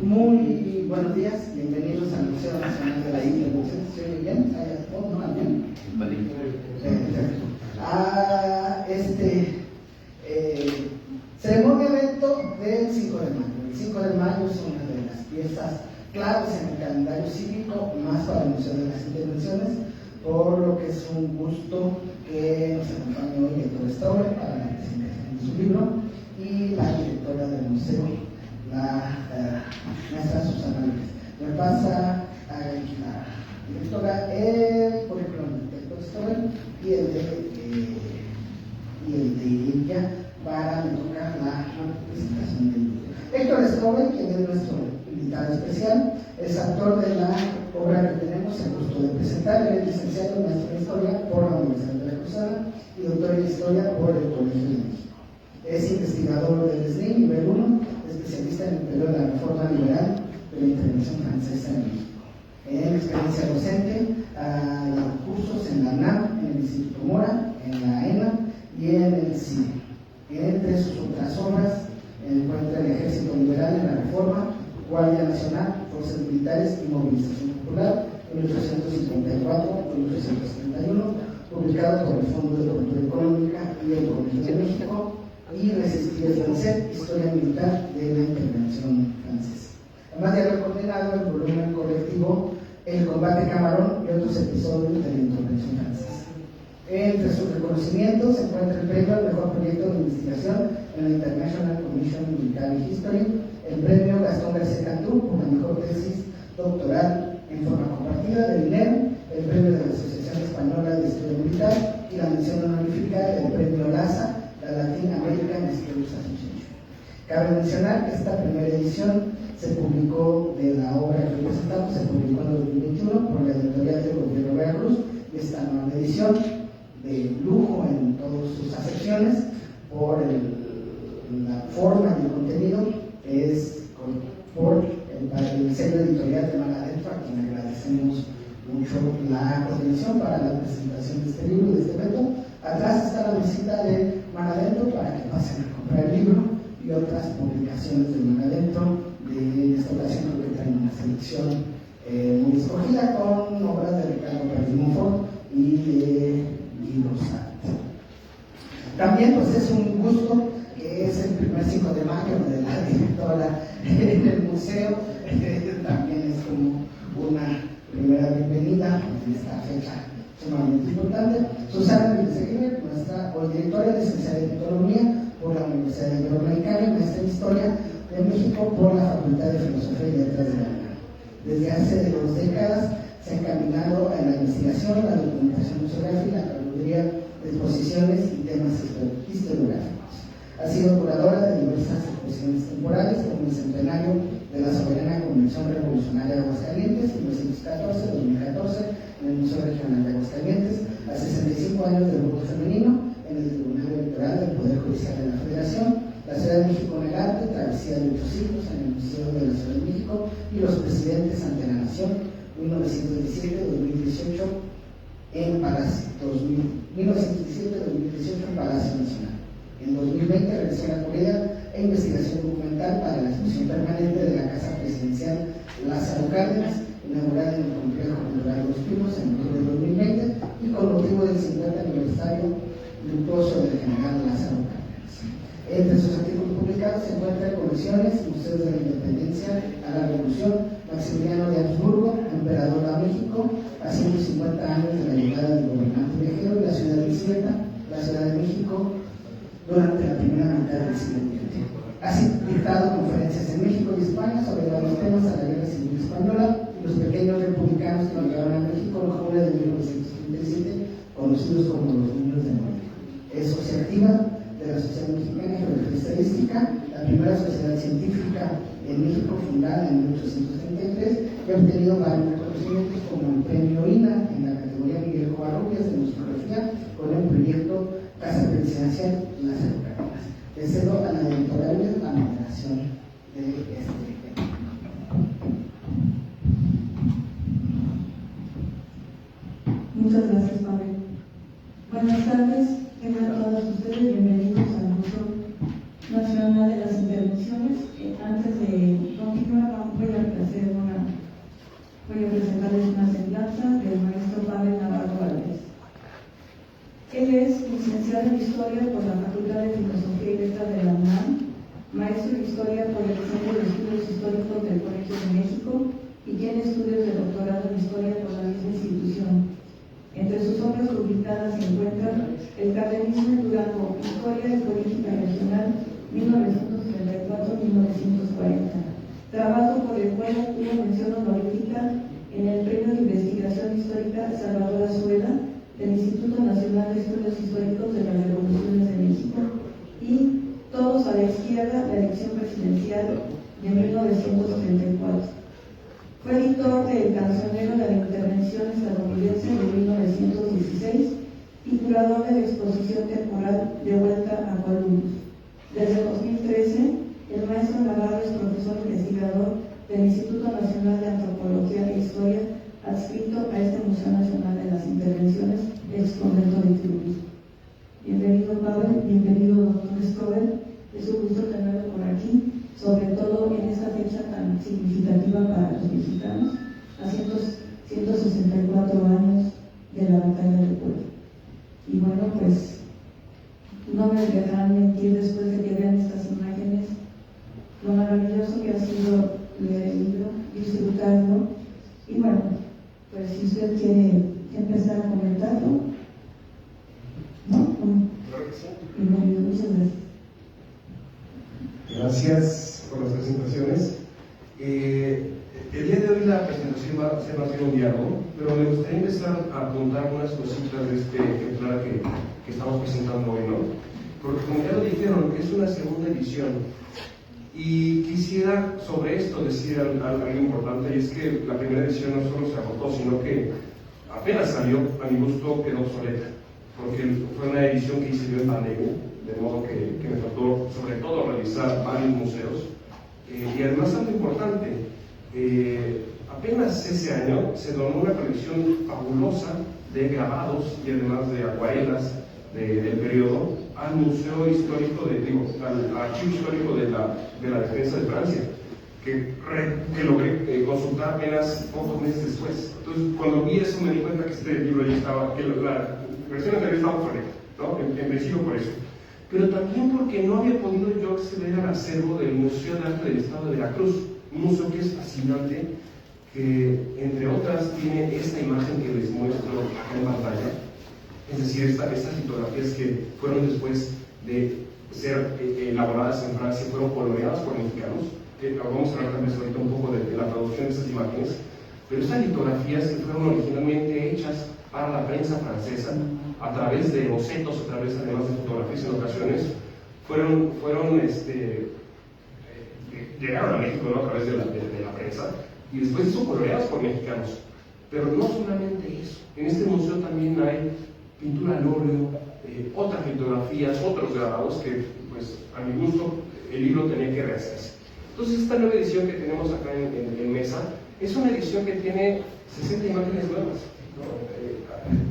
Muy buenos días, bienvenidos al Museo Nacional de la Intervención. ¿Se oye bien? ¿No? ¿Bien? Ceremonia evento del 5 de mayo. El 5 de mayo es una de las piezas claves en el calendario cívico, más para el Museo de las Intervenciones, por lo que es un gusto que nos acompañe hoy Héctor Stauber para la presentación de su libro y la directora del museo, la maestra Susana López. Me pasa a la directora el currículum de Héctor Stauber y el de ella para tocar la presentación del libro. Héctor Stauber, quien es nuestro invitado especial, es autor de la obra que tenemos el gusto de presentar. Él es licenciado en Maestría en Historia por la Universidad de Veracruzana y doctor en Historia por el Colegio de México. Es investigador del SNI nivel 1, especialista en el periodo de la Reforma Liberal de la Intervención Francesa en México. En experiencia docente, ha dado cursos en la UNAM, en el Instituto Mora, en la ENA y en el CINE. Entre sus otras obras encuentra el Ejército Liberal en la Reforma, Guardia Nacional, Fuerzas Militares y Movilización Popular, 1854-1831, publicado por el Fondo de Cultura Económica y el Colegio de México, y Resistir el francés, Historia Militar de la Intervención Francesa. Además de haber coordinado el volumen colectivo El Combate Camarón y otros episodios de la Intervención Francesa. Entre sus reconocimientos se encuentra el premio al mejor proyecto de investigación en la International Commission on Military History, el premio Gastón García Cantú por la mejor tesis doctoral en forma compartida del INEM, el premio de la Asociación Española de Historia Militar y la mención honorífica del premio LASA, la Latin American Studies Association. Cabe mencionar que esta primera edición se publicó de la obra que presentamos, se publicó en 2021 por la editorial del Gobierno de Veracruz, y esta nueva edición de lujo en todas sus acepciones por la forma y el contenido es por el sello editorial de Mar Adentro, a quien agradecemos mucho la coordinación para la presentación de este libro y de este evento. Atrás está la visita de Mar Adentro para que pasen a comprar el libro y otras publicaciones de Mar Adentro. De esta ocasión creo que traen una selección muy escogida con obras de Ricardo Pérez Monfort y de Guido Sartre. También pues es un gusto que es el primer 5 de mayo de la directora del museo, también es como una primera bienvenida en esta fecha sumamente importante. Susana López, nuestra directora licenciada en Economía por la Universidad Iberoamericana, maestra en Historia de México por la Facultad de Filosofía y Letras de la UNAM. Desde hace 2 décadas se ha encaminado a la investigación, la documentación museográfica, la curaduría de exposiciones y temas historiográficos. Ha sido curadora de diversas exposiciones temporales, como el centenario de la Soberana Convención Revolucionaria de Aguascalientes, 1914-2014, en el Museo Regional de Aguascalientes, a 65 años del voto femenino, en el Tribunal Electoral del Poder Judicial de la Federación, la Ciudad de México en el arte, Travesía de 8 siglos en el Museo de la Ciudad de México y los presidentes ante la Nación, 1917-2018 en Palacio, 1917-2018 en Palacio Nacional. En 2020 realizó la corrida e investigación documental para la exposición permanente de la Casa Presidencial Lázaro Cárdenas, inaugurada en el Complejo Cultural Los Pinos en octubre de 2020 y con motivo del 50 aniversario luctuoso del general Lázaro Cárdenas. Entre sus artículos publicados se encuentran colecciones, Museos de la Independencia a la Revolución, Maximiliano de Habsburgo, Emperador de México, a 150 años de la llegada del gobernante viajero y la ciudad incierta, la Ciudad de México, durante la primera mitad del siglo XX. Ha dictado conferencias en México y España sobre varios temas a la Guerra Civil Española y los pequeños republicanos que llegaron a México en junio de 1937, conocidos como los Niños de Morelia. asociativa de la Sociedad Mexicana de Geografía Estadística, la primera sociedad científica en México, fundada en 1833, que ha obtenido varios reconocimientos como el premio INA en la categoría Miguel Covarrubias de museografía con el proyecto Casa Presidencial Las Eucarinas. Le cedo a la editorial la moderación de este tema. Muchas gracias, Pablo. Buenas tardes, tengan todos ustedes bienvenidos al Museo Nacional de las Intervenciones. Antes de continuar, voy a presentarles una semblanza del maestro Pavel Navarro Valdés. Él es licenciado en Historia por la Facultad de Filosofía y Letras de la UNAM, maestro en Historia por el Centro de Estudios Históricos del Colegio de México y tiene estudios de doctorado en Historia por la misma institución. Entre sus obras publicadas se encuentran El Cardenismo en Durango, Historia y Política Regional, 1934-1940, trabajo por el cual tuvo mención honorífica en el Premio de Investigación Histórica Salvador Azuela del Instituto Nacional de Estudios Históricos de las Revoluciones de México y Todos a la Izquierda, la elección presidencial de 1974. Fue editor del Cancionero de la Intervención Estadounidense de 1916 y curador de la exposición temporal De Vuelta a Columbus. Desde 2013, el maestro Navarro es profesor investigador del Instituto Nacional de Antropología e Historia, adscrito a este Museo Nacional de las Intervenciones, ex convento de Trujillo. Bienvenido, Pablo, bienvenido, doctor Strobel. Es un gusto tenerlo por aquí, sobre todo en esta fecha tan significativa para los mexicanos, a 164 años de la Batalla del Puebla. Y bueno, pues no me dejarán mentir después de que vean estas imágenes, lo maravilloso que ha sido leer el libro, disfrutarlo. Y bueno, pues si usted quiere empezar a comentarlo, ¿no? Claro que sí. Bienvenido, muchas gracias. Gracias por las presentaciones. El día de hoy la presentación va a ser más bien un diálogo, pero me gustaría empezar a apuntar unas cositas de este ejemplar que estamos presentando hoy, ¿no? Porque como ya lo dijeron, es una segunda edición. Y quisiera sobre esto decir algo importante, y es que la primera edición no solo se agotó, sino que apenas salió, a mi gusto quedó obsoleta, porque fue una edición que hice yo en pandemia, de modo que me faltó sobre todo revisar varios museos. Y además algo importante, apenas ese año se donó una colección fabulosa de grabados y además de acuarelas del periodo al Museo Histórico, al Archivo Histórico de la Defensa de Francia, que logré consultar apenas pocos meses después. Entonces, cuando vi eso me di cuenta que este libro ya estaba, que la versión anterior estaba correcta, ¿no? En principio por eso. Pero también porque no había podido yo acceder al acervo del Museo de Arte del Estado de Veracruz, un museo que es fascinante, que entre otras tiene esta imagen que les muestro acá en pantalla, es decir, estas litografías que fueron después de ser elaboradas en Francia, fueron coloreadas por mexicanos. Vamos a hablar también ahorita un poco de la traducción de estas imágenes, pero estas litografías que fueron originalmente hechas para la prensa francesa, a través de bocetos, a través además de fotografías en ocasiones, llegaron a México, ¿no? A través de la prensa, y después son coloreadas por mexicanos. Pero no solamente eso, en este museo también hay pintura al óleo, otras litografías, otros grabados que, pues, a mi gusto, el libro tenía que rehacerse. Entonces, esta nueva edición que tenemos acá en mesa es una edición que tiene 60 imágenes nuevas, ¿no?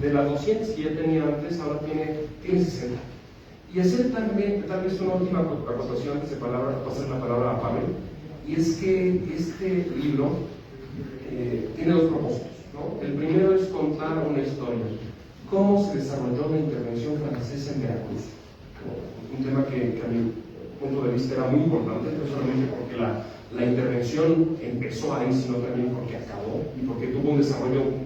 De las 200 que ya tenía antes, ahora tiene 60. Y hacer también, tal vez una última acotación antes de pasar la palabra a Pablo, y es que este libro tiene dos propósitos, ¿no? El primero es contar una historia, cómo se desarrolló la intervención francesa en Veracruz, ¿no? Un tema que a mi punto de vista era muy importante, no solamente porque la intervención empezó ahí, sino también porque acabó y porque tuvo un desarrollo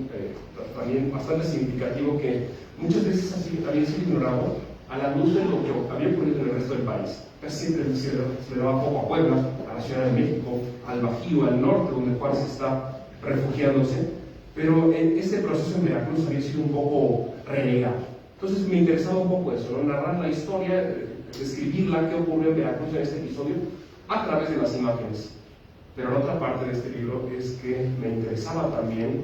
también bastante significativo que muchas veces había sido ignorado a la luz de lo que había ocurrido en el resto del país. Casi siempre se le daba poco a Puebla, a la Ciudad de México, al Bajío, al norte, donde Juárez está refugiándose, pero este proceso en Veracruz había sido un poco relegado. Entonces me interesaba un poco eso, ¿no? Narrar la historia, describirla, qué ocurrió en Veracruz en este episodio, a través de las imágenes. Pero la otra parte de este libro es que me interesaba también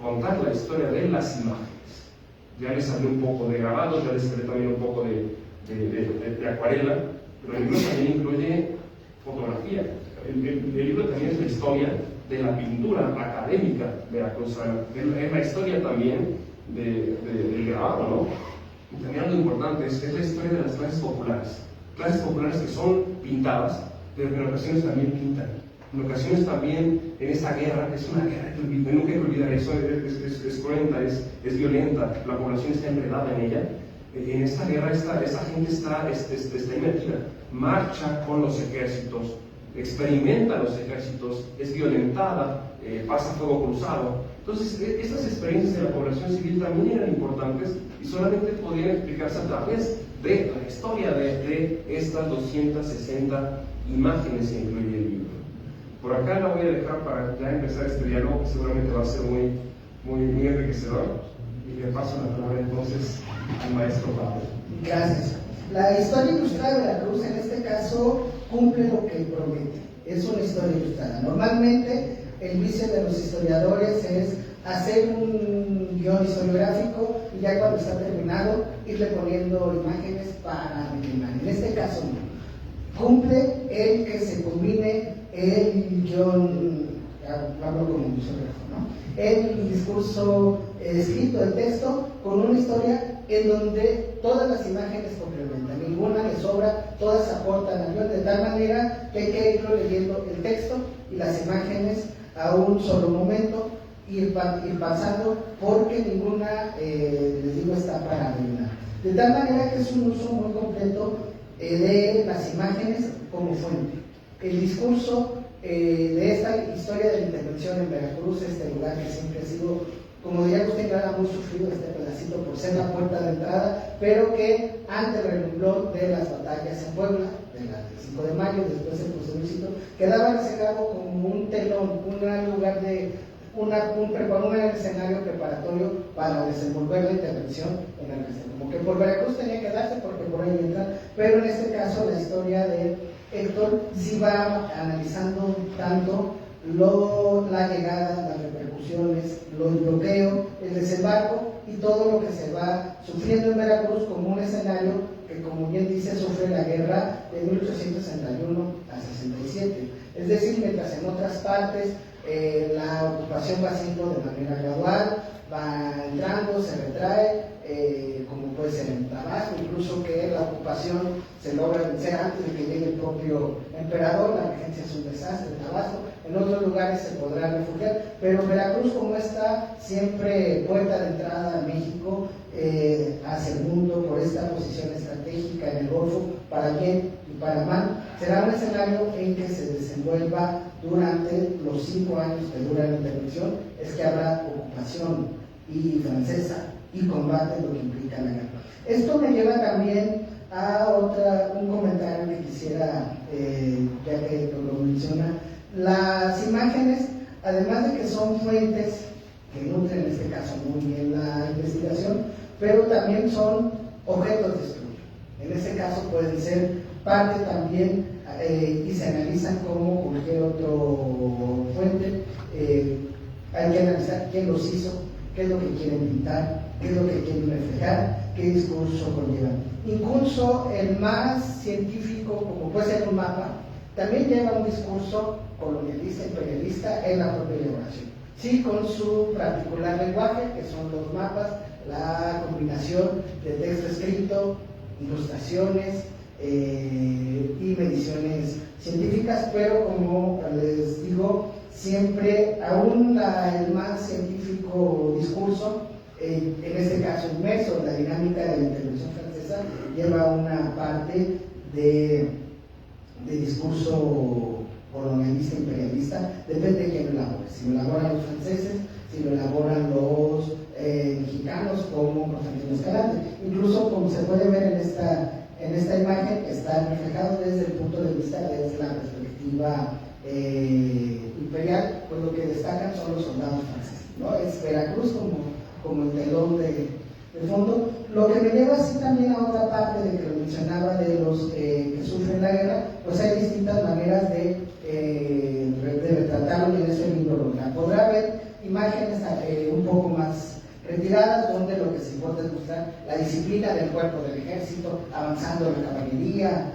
contar la historia de las imágenes. Ya les hablé un poco de grabados, ya les hablé también un poco de acuarela, pero el libro también incluye fotografía. El libro también es la historia de la pintura académica veracruzana, es la historia también del grabado, ¿no? Y también algo importante es la historia de las clases populares que son pintadas, pero que en ocasiones también pintan. En ocasiones también en esa guerra, que es una guerra que nunca hay que olvidar eso, es cruenta, es violenta, la población está enredada en ella. En esta guerra esa gente está invertida, marcha con los ejércitos, experimenta los ejércitos, es violentada, pasa fuego cruzado. Entonces, estas experiencias de la población civil también eran importantes y solamente podían explicarse a través de la historia de estas 260 imágenes que incluye el libro. Por acá la voy a dejar para ya empezar este diálogo, que seguramente va a ser muy enriquecedor. Y le paso la palabra entonces al maestro Pablo. Gracias. La historia ilustrada de Veracruz en este caso cumple lo que promete. Es una historia ilustrada. Normalmente el vicio de los historiadores es hacer un guión historiográfico y ya cuando está terminado irle poniendo imágenes para rellenar. En este caso no. Cumple el que se combine el guión, hablo como un historiógrafo, ¿no? El discurso escrito, el texto, con una historia en donde todas las imágenes complementan, ninguna le sobra, todas aportan al guión de tal manera que hay que irlo leyendo el texto y las imágenes a un solo momento, ir pasando, porque ninguna, les digo, está para rellenar. De tal manera que es un uso muy completo de las imágenes como fuente. El discurso de esta historia de la intervención en Veracruz, este lugar que siempre ha sido, como diría usted, era muy sufrido este pedacito por ser la puerta de entrada, pero que ante el renglón de las batallas en Puebla, de la del 5 de mayo, después el Crucero, quedaba reservado como un telón, un lugar de un escenario preparatorio para desenvolver la intervención en la región. Como que por Veracruz tenía que darse porque por ahí entra, pero en este caso la historia de Héctor sí va analizando tanto la llegada, las repercusiones, el bloqueo, el desembarco y todo lo que se va sufriendo en Veracruz como un escenario que, como bien dice, sufre la guerra de 1861 a 67. Es decir, mientras en otras partes la ocupación va siendo de manera gradual, va entrando, se retrae, como puede ser en Tabasco, incluso que la ocupación se logra vencer antes de que llegue el propio emperador, la regencia es un desastre en Tabasco, en otros lugares se podrá refugiar, pero Veracruz, como está siempre puerta de entrada a México, hacia el mundo, por esta posición estratégica en el Golfo, para bien y para mal, será un escenario en que se desenvuelva durante los 5 años que dura la intervención, es que habrá ocupación y francesa y combate, lo que implica la guerra. Esto me lleva también a un comentario que quisiera, ya que lo menciona. Las imágenes, además de que son fuentes que nutren en este caso muy bien la investigación, pero también son objetos de estudio. En este caso pueden ser parte también y se analizan como cualquier otro fuente. Hay que analizar quién los hizo, qué es lo que quieren pintar, qué es lo que quieren reflejar, qué discurso conllevan. Incluso el más científico, como puede ser un mapa, también lleva un discurso colonialista, imperialista en la propia elaboración. Sí, con su particular lenguaje, que son los mapas, la combinación de texto escrito, ilustraciones y mediciones científicas, pero como les digo, siempre, aún el más científico discurso, en este caso inmerso en la dinámica de la intervención francesa, lleva una parte de discurso colonialista, imperialista, depende de quién lo elabore. Si lo elaboran los franceses, si lo elaboran los mexicanos como Constantino Escalante. Incluso, como se puede ver en esta imagen, está reflejado desde el punto de vista, desde la perspectiva imperial, pues lo que destacan son los soldados franceses, ¿no? Es Veracruz como el telón de de fondo. Lo que me lleva así también a otra parte de que lo mencionaba de los que sufren la guerra, pues hay distintas maneras de retratarlo, y en ese libro la podrá ver imágenes un poco más retiradas, donde lo que se importa es mostrar la disciplina del cuerpo del ejército, avanzando en la caballería,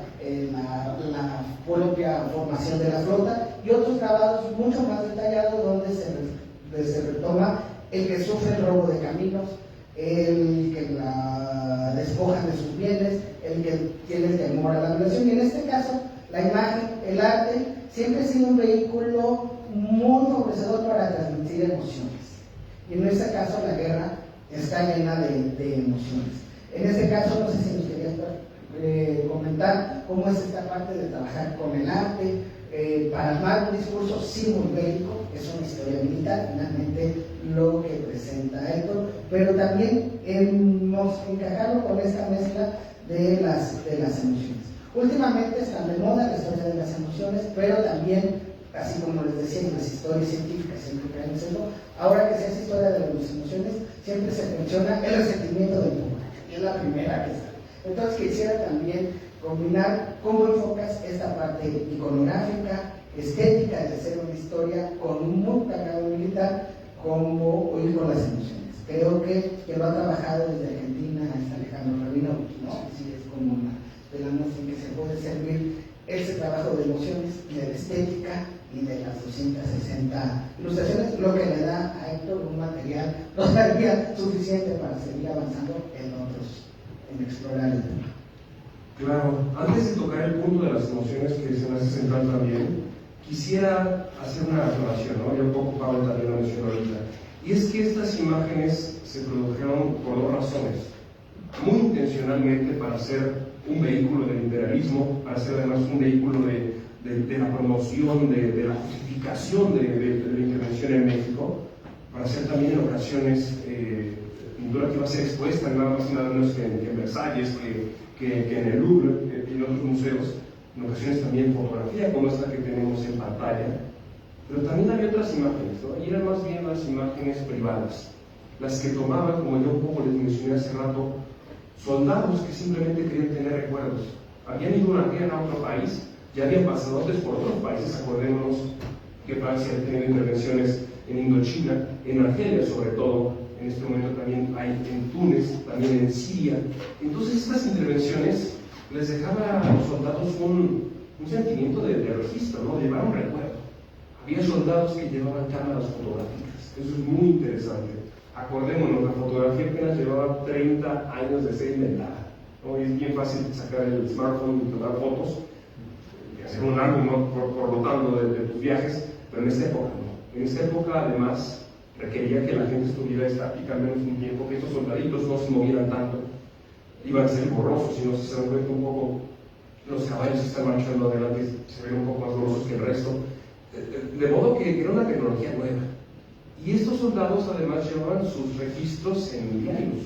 la propia formación de la flota, y otros grabados mucho más detallados donde se retoma el que sufre el robo de caminos, el que la despojan de sus bienes, el que tiene temor a la violación. Y en este caso, la imagen, el arte, siempre ha sido un vehículo muy favorecedor para transmitir emociones. Y en este caso, la guerra está llena de emociones. En este caso, no sé si nos querías comentar cómo es esta parte de trabajar con el arte, para armar un discurso simulbélico, es una historia militar, finalmente lo que presenta Héctor, pero también encajarlo con esta mezcla de las emociones. Últimamente están de moda la historia de las emociones, pero también, así como les decía, en las historias científicas siempre caen en eso, ahora que se hace historia de las emociones, siempre se menciona el resentimiento del combate, y es la primera que sale. Entonces quisiera también combinar cómo enfocas esta parte iconográfica, estética de hacer una historia con un muy cargado militar, como oír con las emociones. Creo que lo ha trabajado desde Argentina hasta Alejandro Rabinovich, ¿no? Así es como una de las muestras en que se puede servir ese trabajo de emociones, de la estética y de las 260 ilustraciones, lo que le da a Héctor un material todavía suficiente para seguir avanzando en explorar el tema. Claro, antes de tocar el punto de las emociones que se me hace central también, quisiera hacer una aclaración, ¿no? Ya un poco Pablo también lo mencionó ahorita. Y es que estas imágenes se produjeron por dos razones. Muy intencionalmente para ser un vehículo del imperialismo, para ser además un vehículo de la promoción, de la justificación de la intervención en México, para ser también en ocasiones pintura que iba a ser expuesta nada más y nada menos que en Versalles, que en el Louvre y en otros museos, en ocasiones también fotografía como esta que tenemos en pantalla, pero también hay otras imágenes, ¿no? Y eran más bien las imágenes privadas, las que tomaban, como yo un poco les mencioné hace rato, soldados que simplemente querían tener recuerdos. Habían ido una guerra a otro país, ya habían pasado antes por otros países, acordémonos que Francia ha tenido intervenciones en Indochina, en Argelia sobre todo, en este momento también hay en Túnez, también en Siria. Entonces estas intervenciones les dejaba a los soldados un sentimiento de registro, ¿no? De llevar un recuerdo. Había soldados que llevaban cámaras fotográficas, eso es muy interesante. Acordémonos, la fotografía apenas llevaba 30 años de ser inventada. Hoy es bien fácil sacar el smartphone y tomar fotos, y hacer un álbum, ¿no? por lo tanto de tus viajes, pero en esta época no. En esta época además requería que la gente estuviera estática al menos un tiempo, que estos soldaditos no se movieran tanto, iban a ser borrosos, si no se dan cuenta un poco, los caballos están marchando adelante, se ven un poco más borrosos que el resto, de modo que era una tecnología nueva. Y estos soldados además llevaban sus registros en diarios.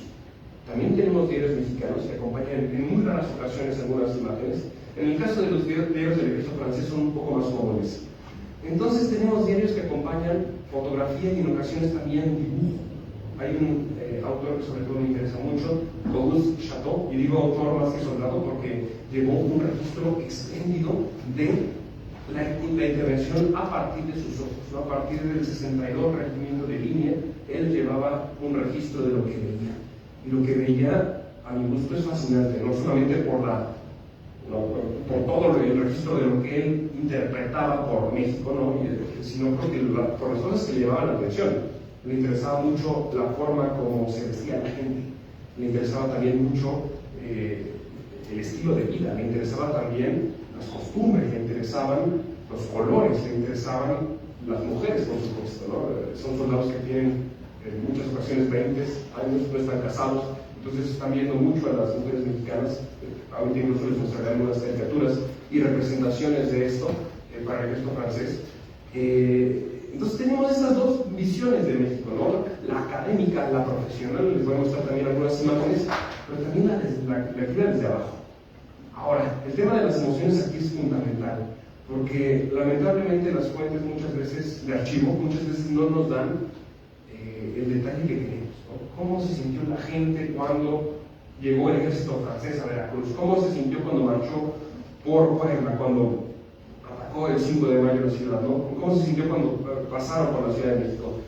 También tenemos diarios mexicanos que acompañan en muy raras ocasiones algunas imágenes. En el caso de los diarios del ejército francés son un poco más comunes. Entonces tenemos diarios que acompañan fotografía y en ocasiones también dibujo. Hay un autor que sobre todo me interesa mucho, Auguste Chateau, y digo autor más que soldado porque llevó un registro espléndido de la intervención a partir de sus ojos, ¿no? A partir del 62, regimiento de línea, él llevaba un registro de lo que veía. Y lo que veía, a mi gusto, es fascinante, no solamente por todo el registro de lo que él interpretaba por México, ¿no? Sino porque por las cosas que le llamaban la atención. Le interesaba mucho la forma como se vestía la gente, le interesaba también mucho el estilo de vida, le interesaba también las costumbres, le interesaban los colores, le interesaban las mujeres, por supuesto, ¿no? Son soldados que tienen en muchas ocasiones 20 años, no están casados, entonces están viendo mucho a las mujeres mexicanas. Ahorita incluso les mostraré algunas caricaturas y representaciones de esto para el ejército francés. Entonces tenemos estas dos visiones de México, ¿no? La académica, la profesional, les voy a mostrar también algunas imágenes, pero también la que viene desde abajo. Ahora, el tema de las emociones aquí es fundamental, porque lamentablemente las fuentes muchas veces de archivo, muchas veces no nos dan el detalle que queremos, ¿no? ¿Cómo se sintió la gente cuando llegó el ejército francés a Veracruz? ¿Cómo se sintió cuando marchó por Puebla, cuando atacó el 5 de mayo la ciudad, ¿no? ¿Cómo se sintió cuando pasaron por la Ciudad de México?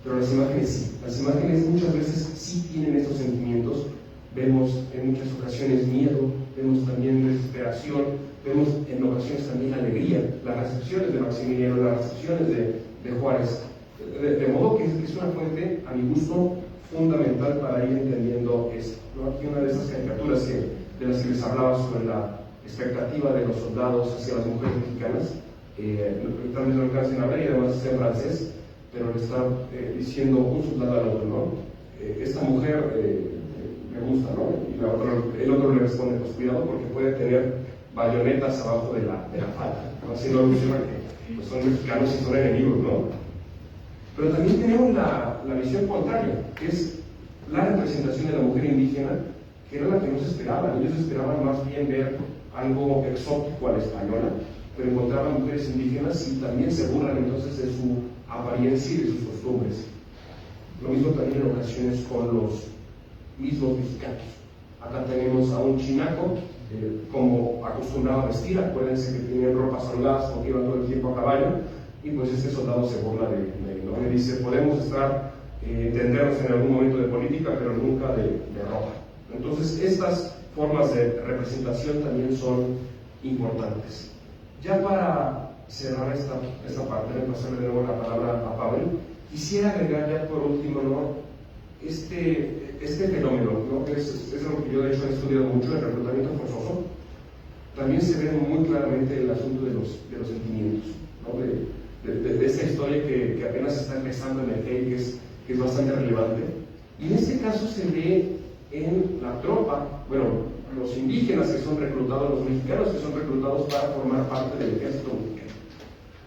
Pero las imágenes sí, las imágenes muchas veces sí tienen estos sentimientos. Vemos en muchas ocasiones miedo, vemos también desesperación, vemos en ocasiones también alegría, las recepciones de Maximiliano, las recepciones de Juárez. De modo que es una fuente, a mi gusto, fundamental para ir entendiendo esto, ¿no? Aquí una de esas caricaturas de las que les hablaba sobre la expectativa de los soldados hacia las mujeres mexicanas, tal vez no alcancen a ver y además es en francés, pero le está diciendo un soldado al otro, ¿no? Esta mujer me gusta, ¿no? Y el otro le responde, pues cuidado porque puede tener bayonetas abajo de la falda, ¿no? Haciendo alusión a que pues, son mexicanos y son enemigos, ¿no? Pero también tenemos la visión contraria, que es la representación de la mujer indígena, que era la que no se esperaban. Ellos esperaban más bien ver algo exótico a la española, pero encontraban mujeres indígenas y también se burlan entonces de su apariencia y de sus costumbres. Lo mismo también en ocasiones con los mismos mexicanos. Acá tenemos a un chinaco, como acostumbraba a vestir, acuérdense que tenían ropas holgadas porque iban todo el tiempo a caballo, y pues este soldado se burla de él, ¿no? Le dice, podemos entendernos en algún momento de política, pero nunca de ropa. Entonces estas formas de representación también son importantes. Ya para cerrar esta parte, pasarle de nuevo la palabra a Pablo, quisiera agregar ya por último, ¿no? este fenómeno, ¿no? Es algo que yo de hecho he estudiado mucho, el reclutamiento forzoso. También se ve muy claramente el asunto de los sentimientos, ¿no? de esta historia que apenas está empezando en el que es bastante relevante. Y en este caso se ve en la tropa, bueno, los indígenas que son reclutados, los mexicanos que son reclutados para formar parte del ejército mexicano.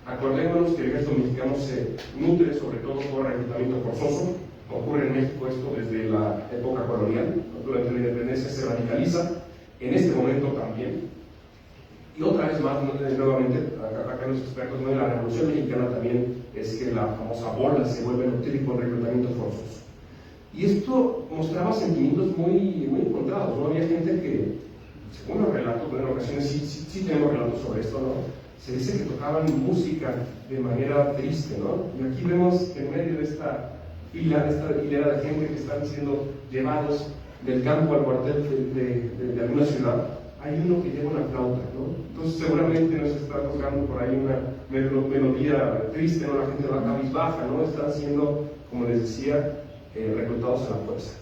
Acordémonos que el ejército mexicano se nutre sobre todo por reclutamiento forzoso. Ocurre en México esto desde la época colonial, durante la independencia se radicaliza, en este momento también. Y otra vez más, nuevamente, acá los expertos de la Revolución Mexicana también es que la famosa bola se vuelve a nutrir con reclutamiento forzoso. Y esto mostraba sentimientos muy encontrados, ¿no? Había gente que, según los relatos, en ocasiones sí tenemos relatos sobre esto, ¿no? Se dice que tocaban música de manera triste, ¿no? Y aquí vemos que en medio de esta hilera de gente que están siendo llevados del campo al cuartel de alguna ciudad, hay uno que lleva una flauta, ¿no? Entonces seguramente nos está tocando por ahí una melodía triste, ¿no? La gente va cabizbaja, ¿no? Están siendo, como les decía, reclutados a la fuerza.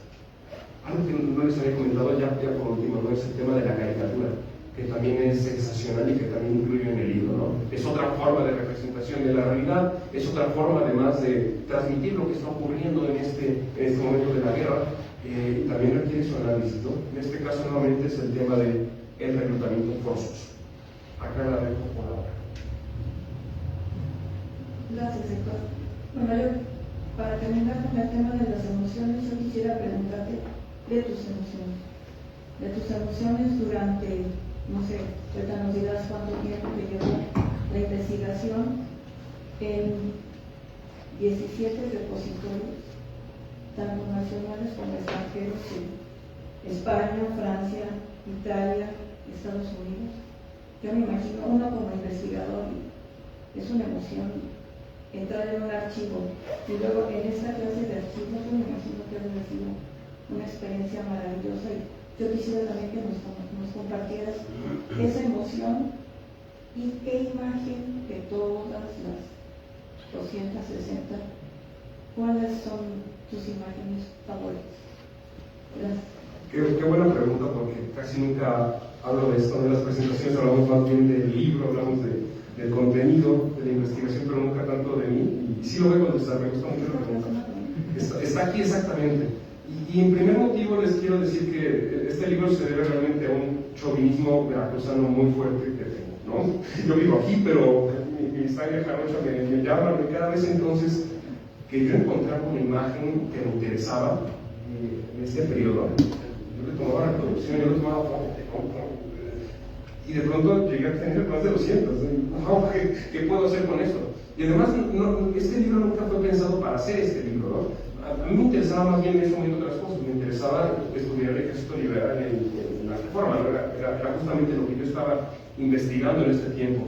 Algo que no les había comentado ya por último, ¿no? Es el tema de la caricatura, que también es sensacional y que también incluye en el libro, ¿no? Es otra forma de representación de la realidad, es otra forma además de transmitir lo que está ocurriendo en este momento de la guerra, y también requiere su análisis, ¿no? En este caso nuevamente es el tema del reclutamiento forzoso. Acá la dejo por ahora. Gracias, Héctor. Bueno, yo, para terminar con el tema de las emociones, yo quisiera preguntarte de tus emociones durante, no sé, ahorita nos dirás cuánto tiempo te llevó la investigación en 17 repositorios, tanto nacionales como extranjeros, en España, Francia, Italia, Estados Unidos. Yo me imagino, uno como investigador, es una emoción entrar en un archivo y luego en esta clase de archivos, yo me imagino que debe ser una experiencia maravillosa. Y yo quisiera también que nos compartieras esa emoción y qué imagen de todas las 260, ¿cuáles son tus imágenes favoritas? Gracias. Qué buena pregunta, porque casi nunca hablo de esto. En las presentaciones hablamos más bien del libro, hablamos del contenido, de la investigación, pero nunca tanto de mí. Y sí lo voy a contestar, me gusta mucho la pregunta. Está aquí exactamente. Y en primer motivo les quiero decir que este libro se debe realmente a un chauvinismo veracruzano muy fuerte que tengo, ¿no? Yo vivo aquí, pero mi sangre jarocha me llama cada vez entonces que yo encontraba una imagen que me interesaba en este periodo. Yo le tomaba la producción, yo le tomaba fotos, y de pronto llegué a tener más de 200. ¿Qué puedo hacer con esto? Y además, este libro nunca fue pensado para hacer este libro, ¿no? a mí me interesaba más bien en ese momento otras cosas. Me interesaba estudiar el ejército liberal en la reforma, ¿no? Era justamente lo que yo estaba investigando en este tiempo.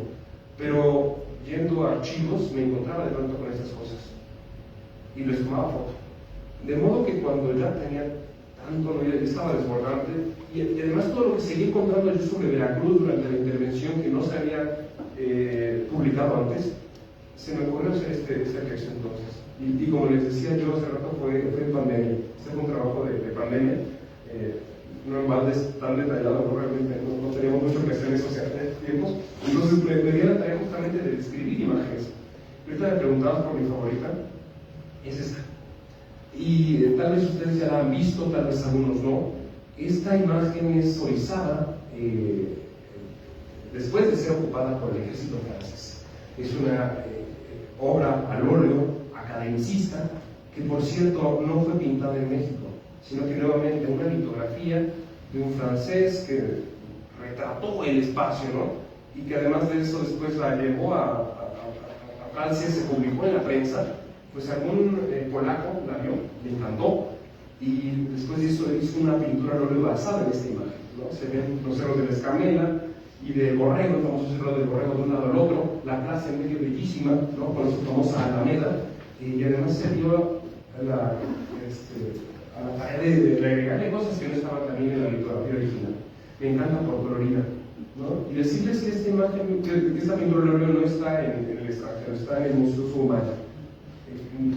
Pero yendo a archivos me encontraba de pronto con estas cosas y les tomaba foto. De modo que cuando ya tenía tanto, ¿no? Ya estaba desbordante, y además todo lo que seguí encontrando yo sobre Veracruz durante la intervención que no se había publicado antes, se me ocurrió hacer este texto entonces. Y como les decía yo hace rato, fue en pandemia. Este fue un trabajo de pandemia. No en balde tan detallado, ¿no? Realmente no teníamos mucho que hacer en esos tiempos. Entonces me dio la tarea justamente de describir imágenes. Ahorita me preguntabas por mi favorita, es esta. Y tal vez ustedes ya la han visto, tal vez algunos no. Esta imagen es Orizaba después de ser ocupada por el ejército francés. Es una obra al óleo academicista que, por cierto, no fue pintada en México, sino que nuevamente una litografía de un francés que retrató el espacio, ¿no? Y que además de eso después la llevó a Francia, se publicó en la prensa. Pues algún polaco la vio, le encantó, y después hizo una pintura al óleo basada en esta imagen, ¿no? Se ven los cerros de la Escamela y del Borrego, el famoso cerro del Borrego de un lado al otro, la plaza en medio bellísima, ¿no? Con su famosa Alameda, y además se dio a la tarea de agregarle cosas que no estaban también en la litografía original. Me encanta por colorida, ¿no? Y decirles que esta imagen, que esta pintura al óleo no está en el extranjero, está en el Museo Soumaya.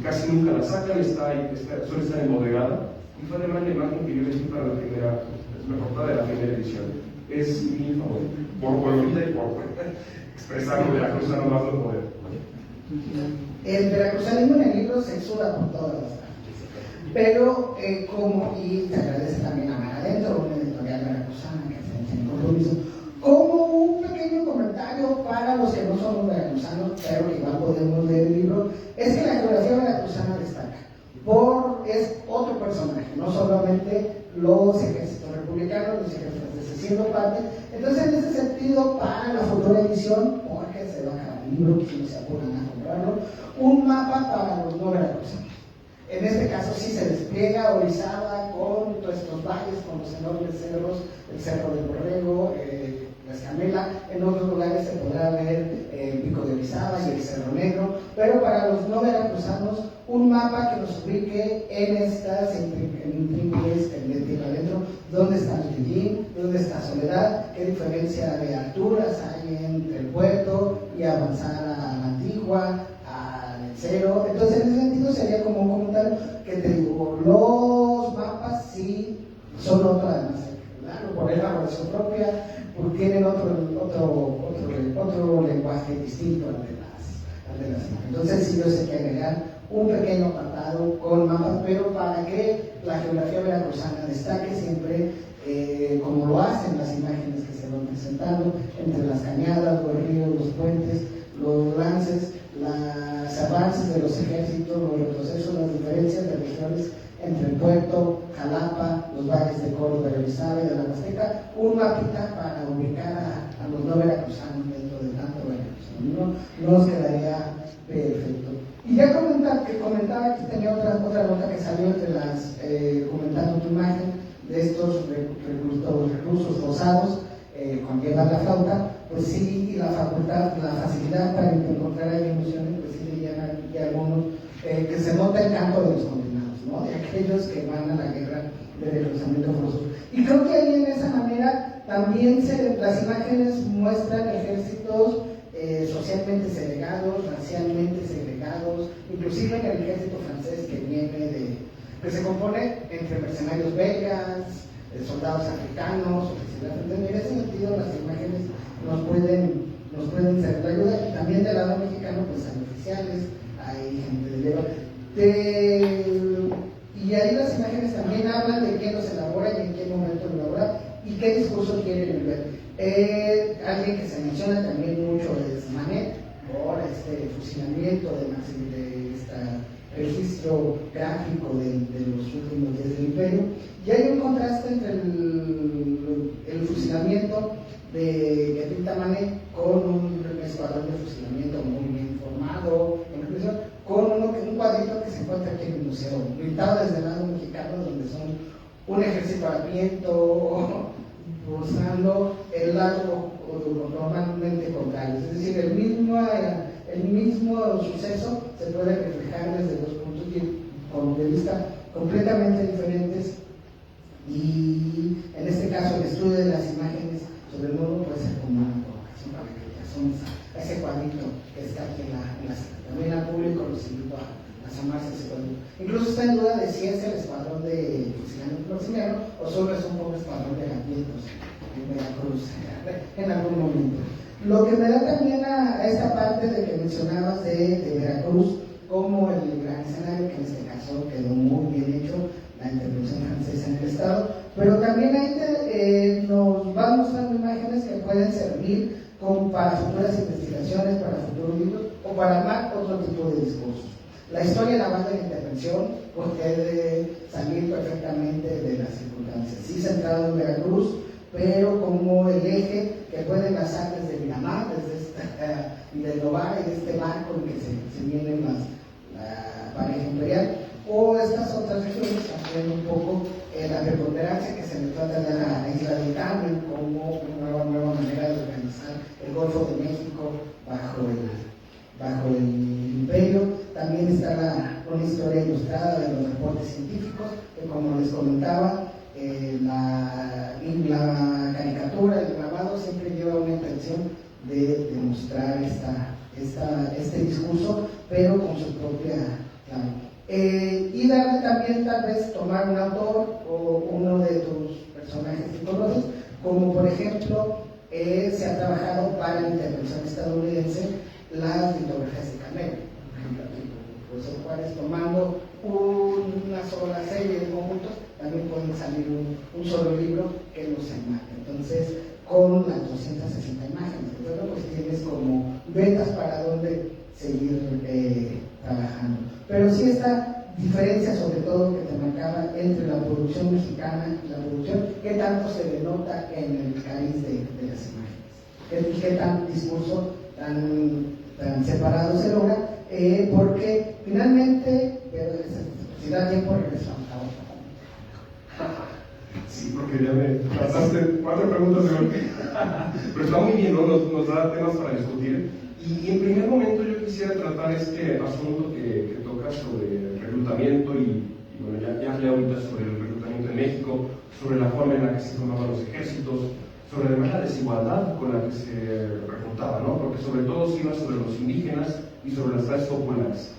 Casi nunca la sacan, suele estar embodegada, y fue además la imagen que yo elegí para la portada de la primera edición. Es mi favorita, por colorida y por expresar lo veracruzano más no poder. El veracruzanismo en el libro se exuda por todas las partes, pero y se agradece también a Mar Adentro, una editorial veracruzana que se en compromiso, como un pequeño comentario para los que no somos veracruzanos, pero que igual podemos leer el libro, es que la geografía veracruzana destaca. Es otro personaje, no solamente los ejércitos republicanos, los ejércitos franceses siendo parte. Entonces, en ese sentido, para la futura edición, porque se va a acabar el libro, si no se apuran a comprarlo, un mapa para los no veracruzanos. En este caso sí se despliega Orizaba con todos estos valles, con los enormes cerros, el Cerro del Borrego, la Escamela. En otros lugares se podrá ver el Pico de Orizaba y el Cerro Negro, pero para los no veracruzanos, un mapa que nos ubique en estas intríngules de tierra adentro, dónde está Medellín, dónde está Soledad, qué diferencia de alturas hay entre el puerto y avanzar a la Antigua, al Cero. Entonces, en ese sentido, sería como un comentario que te digo, los mapas sí son otro, además, claro, por elaboración propia, porque tienen otro lenguaje distinto al de las imágenes. Entonces, sí, yo sé que agregar un pequeño apartado con mapas, pero para que la geografía veracruzana destaque siempre, como lo hacen las imágenes que se van presentando, entre las cañadas, los ríos, los puentes, los lances, los avances de los ejércitos, los retrocesos, las diferencias de regiones entre el puerto, Jalapa, los valles de Córdoba, de Orizaba y de la Huasteca, un mapita para ubicar a los no veracruzanos dentro de tanto veracruzano. No nos quedaría perfecto. Y ya comentaba que tenía otra nota que salió entre las, comentando tu imagen, de estos recursos rosados, con llevar la flauta, pues sí, y la facilidad para encontrar ahí emociones, pues sí le llaman aquí algunos, que se nota el canto de los condenados, ¿no? De aquellos que van a la guerra de reclutamiento forzoso. Y creo que ahí en esa manera también las imágenes muestran ejércitos socialmente segregados, racialmente segregados, inclusive en el ejército francés que se compone entre mercenarios belgas, soldados africanos, oficiales. En ese sentido, las imágenes nos pueden ser de ayuda. Y también del lado mexicano, pues hay oficiales, hay gente de guerra. Y ahí las imágenes también hablan de quién los elabora y en qué momento lo elabora y qué discurso quieren ver. Alguien que se menciona también mucho es Manet, por este fusilamiento de este registro gráfico de los últimos días del Imperio. Y hay un contraste entre el fusilamiento de Rita Manet con un escuadrón de fusilamiento muy bien formado, con un cuadrito que se encuentra aquí en el Museo. un ejército hambriento buscando el lado normalmente contrario. Es decir, el mismo suceso se puede reflejar desde dos puntos de vista completamente diferentes, y en este caso el estudio de las imágenes sobre el mundo puede ser como una provocación para que reacciones a ese cuadrito que está aquí en la sala. También al público los invito a asomarse a ese cuadrito. Incluso está en duda de si es el escuadrón de fusilamiento proximiano o solo es un poco escuadrón de hambrientos en Veracruz en algún momento. Lo que me da también a esta parte de que mencionabas de Veracruz como el gran escenario, que en este caso quedó muy bien hecho, la intervención francesa en el Estado, pero también ahí nos va mostrando imágenes que pueden servir como para futuras investigaciones, para futuros libros o para armar otro tipo de discursos. La historia naval de la intervención puede salir perfectamente de las circunstancias, sí centrado en Veracruz, pero como el eje que puede enlazar desde Miramar, y del Novar, y de este marco en que se viene la pareja imperial, o estas otras regiones también un poco la preponderancia que se le trata de la isla de Carmen como una nueva manera de organizar el Golfo de México bajo el imperio. También está una historia ilustrada de los reportes científicos, que como les comentaba, la caricatura, el grabado siempre lleva una intención de demostrar este discurso, pero con su propia clave. Y darle también, tal vez, tomar un autor o uno de tus personajes que conoces, como por ejemplo, se ha trabajado para la intervención estadounidense las litografías de Carnero. Por ejemplo, aquí, el profesor Juárez tomando una sola serie de conjuntos, también pueden salir un solo libro que los enmarca. Entonces, con las 260 imágenes, entonces, pues tienes como vetas para dónde seguir trabajando. Pero sí esta diferencia, sobre todo, que te marcaba entre la producción mexicana y la producción, qué tanto se denota en el cariz de las imágenes, qué tan discurso tan separado se logra, porque finalmente, si da tiempo, regresamos a otra. Sí, porque ya me pasaste 4 preguntas de golpe. Pero está muy bien, ¿no? Nos da temas para discutir. Y en primer momento yo quisiera tratar este asunto que toca sobre el reclutamiento y bueno, ya hablé ahorita sobre el reclutamiento en México, sobre la forma en la que se formaban los ejércitos, sobre además la desigualdad con la que se reclutaba, ¿no? Porque sobre todo se iba sobre los indígenas y sobre las clases populares.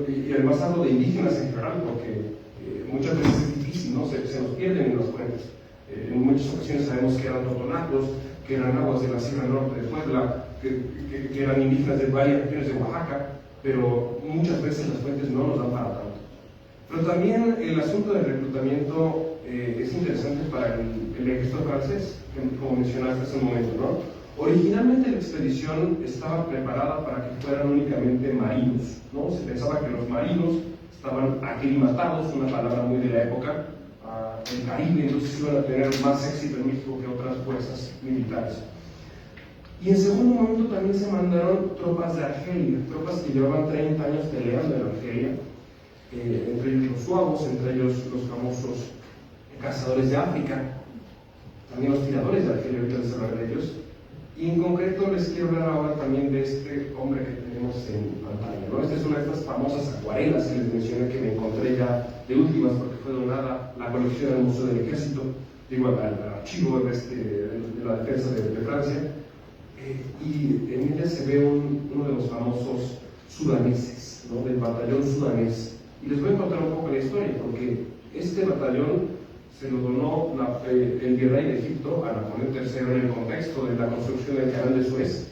Y además hablo de indígenas en general porque muchas veces es difícil, ¿no? Se nos pierden en las fuentes. En muchas ocasiones sabemos que eran totonacos, que eran aguas de la Sierra Norte de Puebla, que eran indígenas de varias regiones de Oaxaca, pero muchas veces las fuentes no nos dan para tanto. Pero también el asunto del reclutamiento es interesante para el ejército francés, como mencionaste hace un momento, ¿no? Originalmente la expedición estaba preparada para que fueran únicamente marinos, ¿no? Se pensaba que los marinos estaban aclimatados, una palabra muy de la época, del Caribe, entonces iban a tener más éxito en México que otras fuerzas militares. Y en segundo momento también se mandaron tropas de Argelia, tropas que llevaban 30 años peleando en Argelia, entre ellos los suavos, entre ellos los famosos cazadores de África, también los tiradores de Argelia, ahorita les hablaré de ellos. Y en concreto les quiero hablar ahora también de este hombre que tenemos en pantalla, ¿no? Esta es una de estas famosas acuarelas que les mencioné que me encontré ya de últimas porque fue donada la colección al Museo del Ejército, digo al archivo de la defensa de Francia, y en ella se ve uno de los famosos sudaneses, ¿no? Del batallón sudanés. Y les voy a contar un poco la historia porque este batallón se lo donó el virrey de Egipto a Napoleón III en el contexto de la construcción del canal de Suez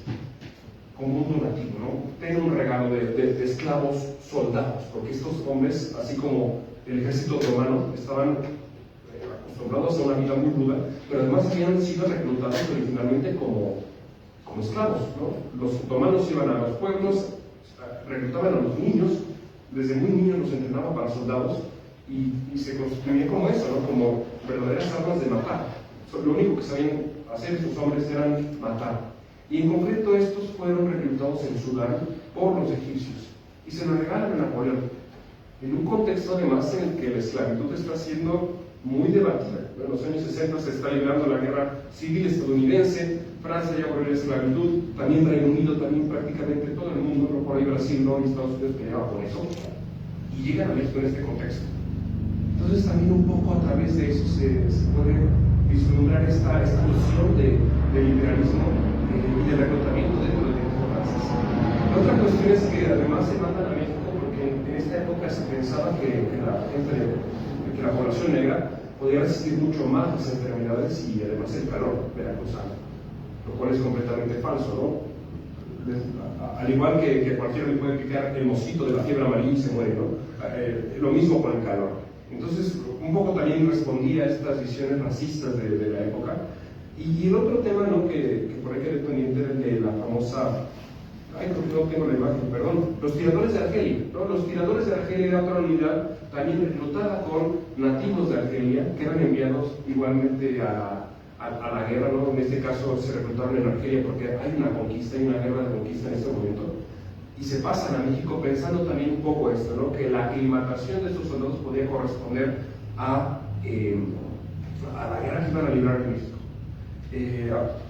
como un donativo, ¿no? Ten un regalo de esclavos soldados, porque estos hombres, así como el ejército romano, estaban acostumbrados a una vida muy ruda, pero además habían sido reclutados originalmente como esclavos, ¿no? Los otomanos iban a los pueblos, reclutaban a los niños, desde muy niños los entrenaban para soldados, y se constituían como eso, ¿no? Como verdaderas armas de matar. Lo único que sabían hacer estos hombres eran matar. Y en concreto estos fueron reclutados en Sudán por los egipcios y se lo regalan a Napoleón, en un contexto además en el que la esclavitud está siendo muy debatida. En los años 60 se está librando la guerra civil estadounidense, Francia ya por la esclavitud, también Reino Unido, también prácticamente todo el mundo, no por ahí Brasil, no, y Estados Unidos peleaba por eso, y llegan a México en este contexto. Entonces también un poco a través de eso se puede vislumbrar esta noción de liberalismo y de reclutamiento dentro del tiempo francés. La otra cuestión es que además se mandan a México porque en esta época se pensaba que la población negra podía resistir mucho más las enfermedades y además el calor veracruzano, lo cual es completamente falso, ¿no? Al igual que cualquiera le puede picar el mosquito de la fiebre amarilla y se muere, ¿no? Lo mismo con el calor. Entonces, un poco también respondía a estas visiones racistas de la época. Y el otro tema, ¿no?, que por ahí quedé pendiente era el de la famosa... Ay, porque no tengo la imagen, perdón. Los tiradores de Argelia, ¿no? Los tiradores de Argelia era otra unidad también reclutada con nativos de Argelia que eran enviados igualmente a la guerra, ¿no? En este caso se reclutaron en Argelia porque hay una conquista, hay una guerra de conquista en este momento. Y se pasan a México pensando también un poco esto, ¿no?, que la aclimatación de estos soldados podía corresponder a la guerra que iban a librar en México.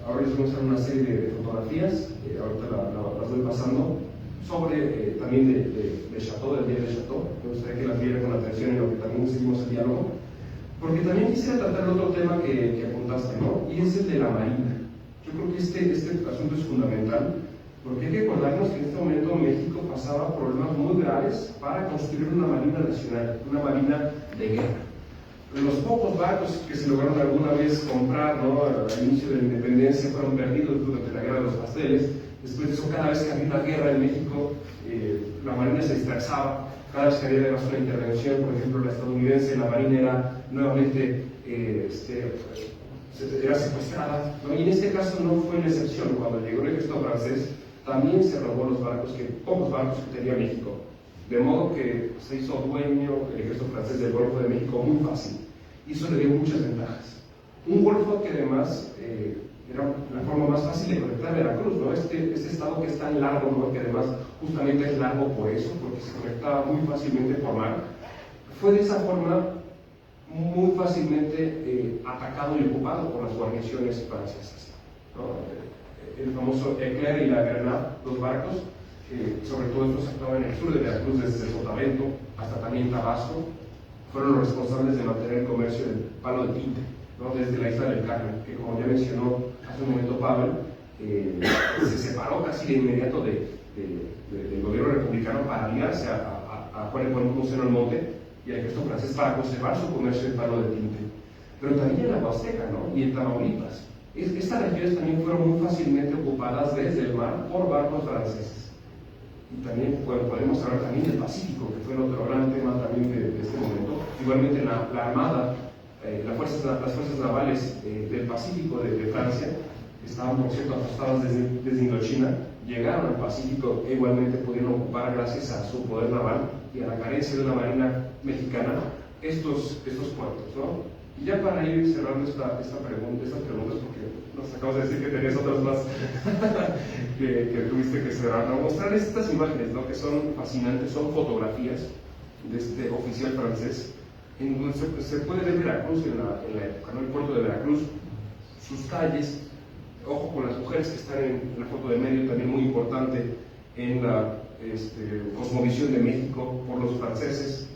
Ahora les voy a mostrar una serie de fotografías, ahorita las voy pasando, sobre también de Chateau, del día de Chateau. Me gustaría que las vieran con atención en lo que también seguimos el diálogo, porque también quisiera tratar el otro tema que apuntaste, ¿no?, y es el de la Marina. Yo creo que este asunto es fundamental, porque hay que acordarnos que en este momento México pasaba problemas muy graves para construir una marina nacional, una marina de guerra. Los pocos barcos que se lograron alguna vez comprar, ¿no?, al inicio de la independencia fueron perdidos durante la guerra de los pasteles. Después de eso, cada vez que había una guerra en México, la marina se dispersaba. Cada vez que había además una intervención, por ejemplo la estadounidense, la marina era nuevamente era secuestrada, ¿no? Y en este caso no fue una excepción. Cuando llegó el ejército francés, también se robó los barcos, pocos barcos que tenía México. De modo que se hizo dueño el ejército francés del Golfo de México muy fácil. Y eso le dio muchas ventajas. Un golfo que además era la forma más fácil de conectar Veracruz, ¿no? Este estado que es tan largo, ¿no?, que además justamente es largo por eso, porque se conectaba muy fácilmente por mar, fue de esa forma muy fácilmente atacado y ocupado por las guarniciones francesas, ¿no? El famoso Eclair y la Grenade, dos barcos, sobre todo estos actuaban en el sur de Veracruz, desde Sotavento hasta también Tabasco, fueron los responsables de mantener el comercio del palo de tinte, ¿no?, desde la isla del Carmen, que como ya mencionó hace un momento Pavel, se separó casi de inmediato del gobierno republicano para aliarse a Juan Nepomuceno Almonte y al ejército francés para conservar su comercio de palo de tinte. Pero también en la Huasteca, ¿no?, y en Tamaulipas. Estas regiones también fueron muy fácilmente ocupadas desde el mar por barcos franceses. Y también podemos hablar también del Pacífico, que fue el otro gran tema también de este momento. Igualmente la Armada, las fuerzas navales del Pacífico de Francia, estaban por cierto apostadas desde Indochina, llegaron al Pacífico e igualmente pudieron ocupar, gracias a su poder naval y a la carencia de una marina mexicana, estos puertos, ¿no? Y ya para ir cerrando estas preguntas, porque nos acabas de decir que tenías otras más que tuviste que cerrar, ¿no? Mostrar estas imágenes, ¿no?, que son fascinantes, son fotografías de este oficial francés, en donde se puede ver Veracruz en la época, ¿no?, el puerto de Veracruz, sus calles. Ojo con las mujeres que están en la foto de medio, también muy importante en la cosmovisión de México por los franceses.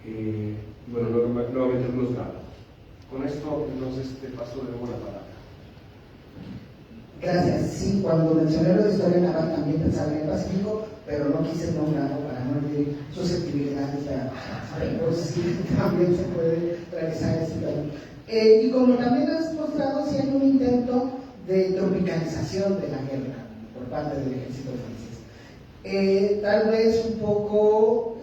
Y bueno, nuevamente algunos gráficos. Con esto, entonces, te paso de nuevo la palabra. Gracias. Sí, cuando mencioné lo de historia naval también pensaba en el Pacífico, pero no quise nombrarlo para no herir susceptibilidades pero sí, también se puede realizar este tema. Y como también has mostrado, sí hay un intento de tropicalización de la guerra por parte del ejército francés. Tal vez un poco,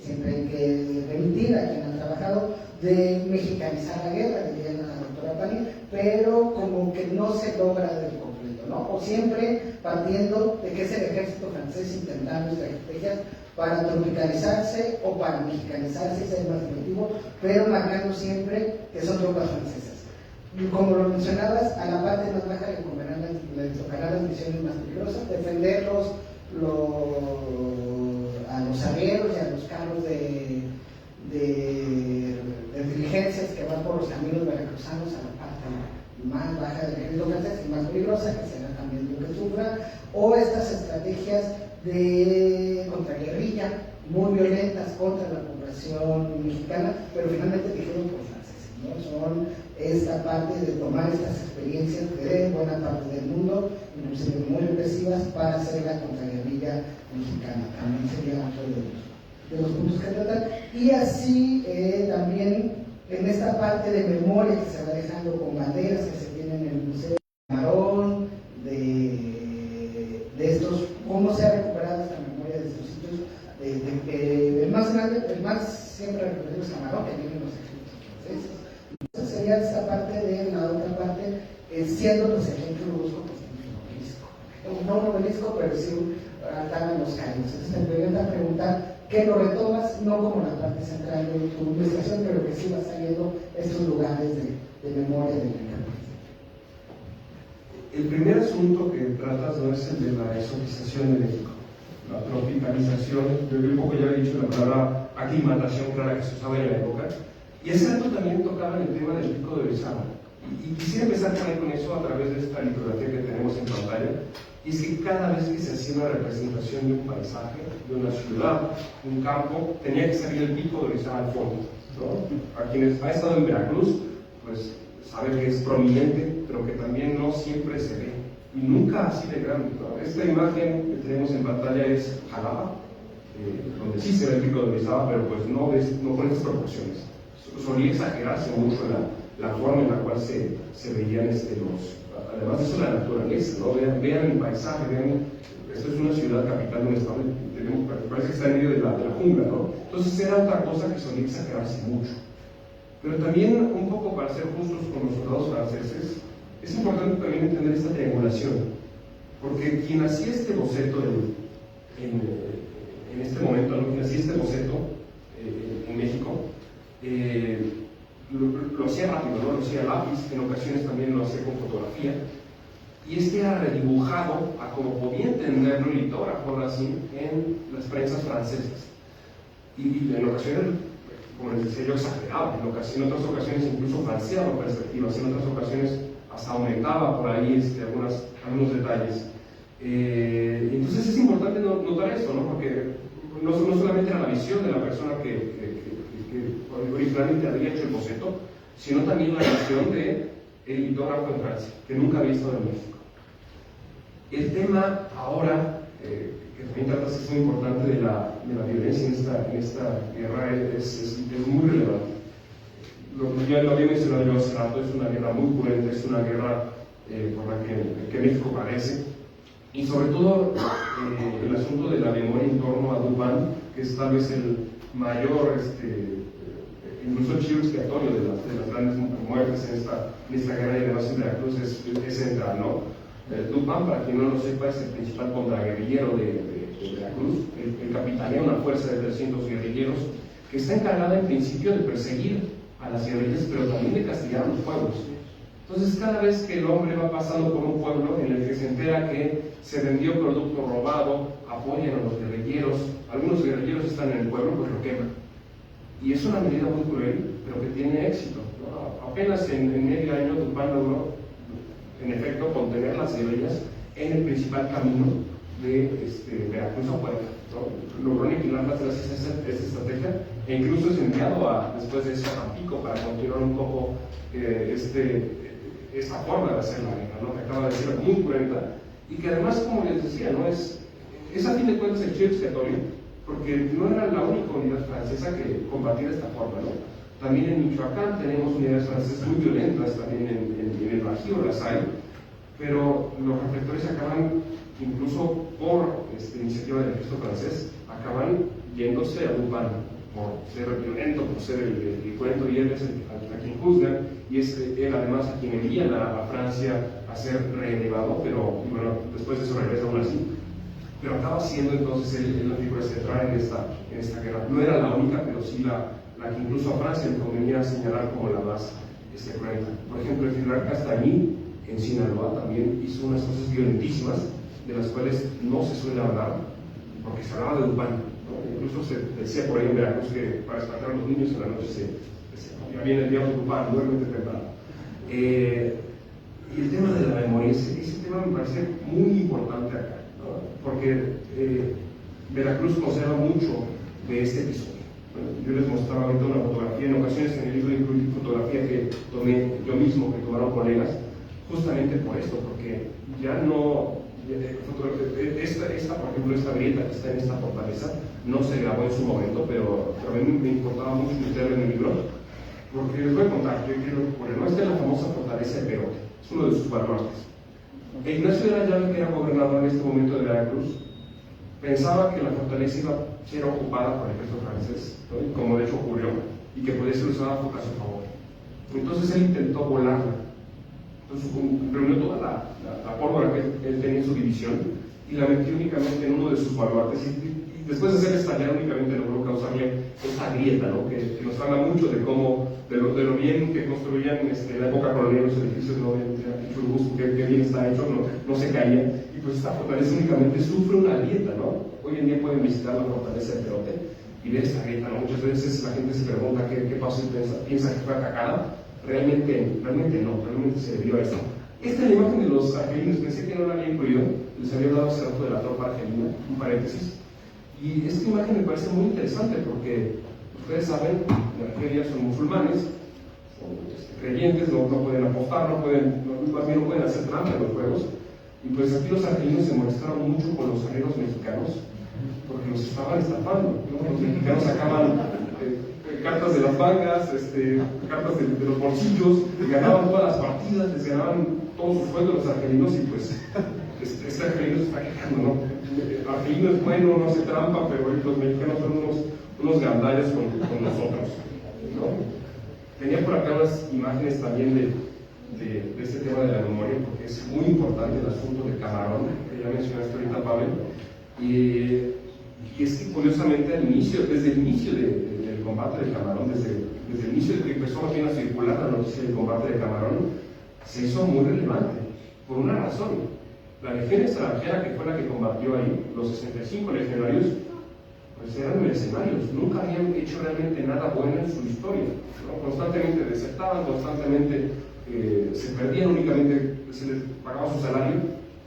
siempre hay que remitir a quien ha trabajado, de mexicanizar la guerra, diría la doctora Pani, pero como que no se logra del completo, ¿no? O siempre partiendo de que es el ejército francés intentando estrategias para tropicalizarse o para mexicanizarse, ese es más efectivo, pero marcando siempre que son tropas francesas. Y como lo mencionabas, a la parte más baja le tocarán las misiones más peligrosas, defender a los arrieros y a los carros de diligencia los caminos veracruzanos a la parte más baja del ejército francés y más peligrosa, que será también lo que sufra, o estas estrategias de contraguerrilla muy violentas contra la población mexicana, pero finalmente dijeron por franceses, ¿no? Son esta parte de tomar estas experiencias de buena parte del mundo, inclusive muy agresivas, para hacer la contraguerrilla mexicana. También sería otro de los puntos que tratar. Y así también en esta parte de memoria que se va dejando con banderas que se tienen en el Museo de Camarón, de estos, cómo se ha recuperado esta memoria de estos sitios, el más grande, el más siempre reconocido es Camarón, que vienen los ejércitos franceses. Entonces sería esta parte de la otra parte, siendo los ejemplos pues, un no un obelisco, pero sí atacan los caños. Entonces te voy a preguntar que lo retomas, no como la parte central de tu investigación, pero que sí vas saliendo estos lugares de memoria de la campaña. El primer asunto que tratas no es el de la exotización de México, la tropicalización. Yo un poco ya he dicho la palabra aclimatación clara que se usaba en la época, y ese acto también tocaba el tema del Pico de Orizaba. Y quisiera empezar también con eso a través de esta litografía que tenemos en pantalla. Y es que cada vez que se hacía una representación de un paisaje, de una ciudad, un campo, tenía que salir el Pico de Orizaba al fondo, ¿no? A quienes ha estado en Veracruz, pues saben que es prominente, pero que también no siempre se ve, y nunca así de grande, ¿no? Esta imagen que tenemos en pantalla es Jalapa, donde sí se ve el Pico de Orizaba, pero pues no con estas proporciones. Solía exagerarse mucho la forma en la cual se veían además de eso, la naturaleza, ¿no? Vean el paisaje, vean, esto es una ciudad capital de un estado, parece que está en medio de la jungla, ¿no? Entonces era otra cosa que solía exagerarse mucho. Pero también, un poco para ser justos con los soldados franceses, es importante también entender esta triangulación, porque quien hacía este boceto en este momento, ¿no? Quien hacía este boceto en México, lo hacía rápido, ¿no? Lo hacía a lápiz, en ocasiones también lo hacía con fotografía, y era redibujado a como podía entenderlo el litógrafo Racine en las prensas francesas, y en ocasiones, como les decía yo, exageraba, en otras ocasiones incluso falseaba perspectivas, en otras ocasiones hasta aumentaba por ahí algunos detalles. Entonces es importante notar esto, ¿no? Porque no solamente era la visión de la persona que originalmente había hecho el boceto, sino también la visión del litógrafo en Francia, que nunca había estado en México. El tema ahora, que también tratas, es muy importante, de la violencia en esta guerra, es muy relevante. Ya lo había mencionado yo hace rato, es una guerra muy cruenta, es una guerra por la que México padece, y sobre todo el asunto de la memoria en torno a Dupin, que es tal vez el mayor incluso chivo expiatorio de las grandes muertes en esta guerra, y además en Veracruz es central, ¿no? Dupin, para quien no lo sepa, es el principal contraguerrillero de Veracruz. El capitanea una fuerza de 300 guerrilleros que está encargada en principio de perseguir a las guerrillas, pero también de castigar a los pueblos. Entonces, cada vez que el hombre va pasando por un pueblo en el que se entera que se vendió producto robado, apoyan a los guerrilleros, algunos guerrilleros están en el pueblo, pues lo queman. Y es una medida muy cruel, pero que tiene éxito, ¿no? Apenas en medio año Dupin logró, en efecto, contener las guerrillas en el principal camino de Veracruz a Puebla, ¿no? Logró aniquilarlas gracias a esta estrategia, e incluso es enviado después de eso a Tampico para continuar un poco esta forma de hacer la guerra, ¿no? Que acaba de ser muy cruenta, y que además, como les decía, ¿no? es a fin de cuentas el chivo expiatorio, porque no era la única unidad francesa que combatía de esta forma, ¿no? También en Michoacán tenemos unidades francesas muy violentas, también en el Bajío las hay, pero los reflectores acaban, incluso por iniciativa del ejército francés, acaban yéndose a Dupin por ser violento, por ser el cuento, y él es a quien juzgan, y es él además a quien envían a Francia a ser relevado, pero bueno, después de eso regresa aún así. Pero acaba siendo entonces la figura central en esta guerra. No era la única, pero sí la que incluso a Francia le convenía señalar como la más cruenta. Por ejemplo, el general Castañí en Sinaloa también hizo unas cosas violentísimas, de las cuales no se suele hablar, porque se hablaba de Dupin, ¿no? Incluso se decía por ahí en Veracruz que para espantar a los niños en la noche se Ya viene el día de ocupar, duérmete temprano. Y el tema de la memoria, ese tema me parece muy importante acá, ¿no? Porque Veracruz conserva mucho de este episodio. Bueno, yo les mostraba ahorita una fotografía, en ocasiones en el libro incluí fotografía que tomé yo mismo, que tomaron colegas, justamente por esto, porque ya no, por ejemplo, esta grieta que está en esta fortaleza, no se grabó en su momento, pero a mí me importaba mucho meterlo en el libro, porque les voy a contar, yo quiero poner, ¿no? Esta es la famosa fortaleza de Perote, es uno de sus baluartes. Ignacio de la Llave, que era gobernador en este momento de Veracruz, pensaba que la fortaleza iba a ser ocupada por el ejército francés, ¿no? Como de hecho ocurrió, y que podía ser usada a su favor. Entonces él intentó volarla. Entonces reunió toda la pólvora que él tenía en su división y la metió únicamente en uno de sus baluartes. Y después de hacer estallar, únicamente logró causarle esa grieta, ¿no? Que nos habla mucho de cómo, de lo bien que construían en la época colonial los edificios, ¿no? Que bien está hecho, no se caía. Y pues esta fortaleza únicamente sufre una grieta, ¿no? Hoy en día pueden visitar la fortaleza de Perote y ver esta grieta, ¿no? Muchas veces la gente se pregunta qué pasó y piensa que fue atacada. Realmente no, realmente se debió a esto. Esta es la imagen de los argelinos, pensé que no la había incluido, les había dado hace rato de la tropa argelina, un paréntesis. Y esta imagen me parece muy interesante porque ustedes saben, en Argelia son musulmanes, son creyentes, no pueden apostar, más bien no pueden hacer trampa en los juegos. Y pues aquí los argelinos se molestaron mucho con los herreros mexicanos porque los estaban estafando, ¿no? Los mexicanos sacaban cartas de las mangas, cartas de los bolsillos, ganaban todas las partidas, les ganaban todos sus sueldos los argelinos y pues este argelino se está quejando, ¿no? Argelino es bueno, no hace trampa, pero los mexicanos son unos gandallas con nosotros, ¿no? Tenía por acá unas imágenes también de este tema de la memoria, porque es muy importante el asunto de Camarón, que ya mencionaste ahorita, Pablo, y es que curiosamente desde el inicio del combate de Camarón, desde el inicio de que empezó más bien a circular la noticia del combate de Camarón, se hizo muy relevante, por una razón. La legión extranjera, que fue la que combatió ahí, los 65 legionarios, pues eran mercenarios, nunca habían hecho realmente nada bueno en su historia, ¿no? Constantemente desertaban, constantemente se perdían, únicamente se les pagaba su salario,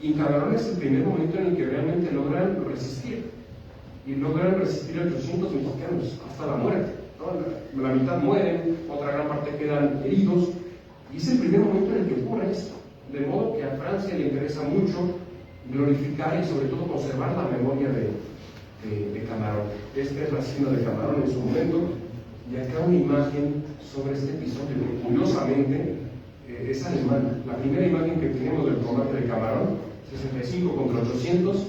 y Camarón es el primer momento en el que realmente logran resistir, y logran resistir a 800 mexicanos hasta la muerte, ¿no? La mitad mueren, otra gran parte quedan heridos, y es el primer momento en el que ocurre esto, de modo que a Francia le interesa mucho glorificar y sobre todo conservar la memoria de Camarón. Esta es la hacienda de Camarón en su momento, y acá una imagen sobre este episodio que curiosamente es alemana. La primera imagen que tenemos del combate de Camarón, 65 contra 800,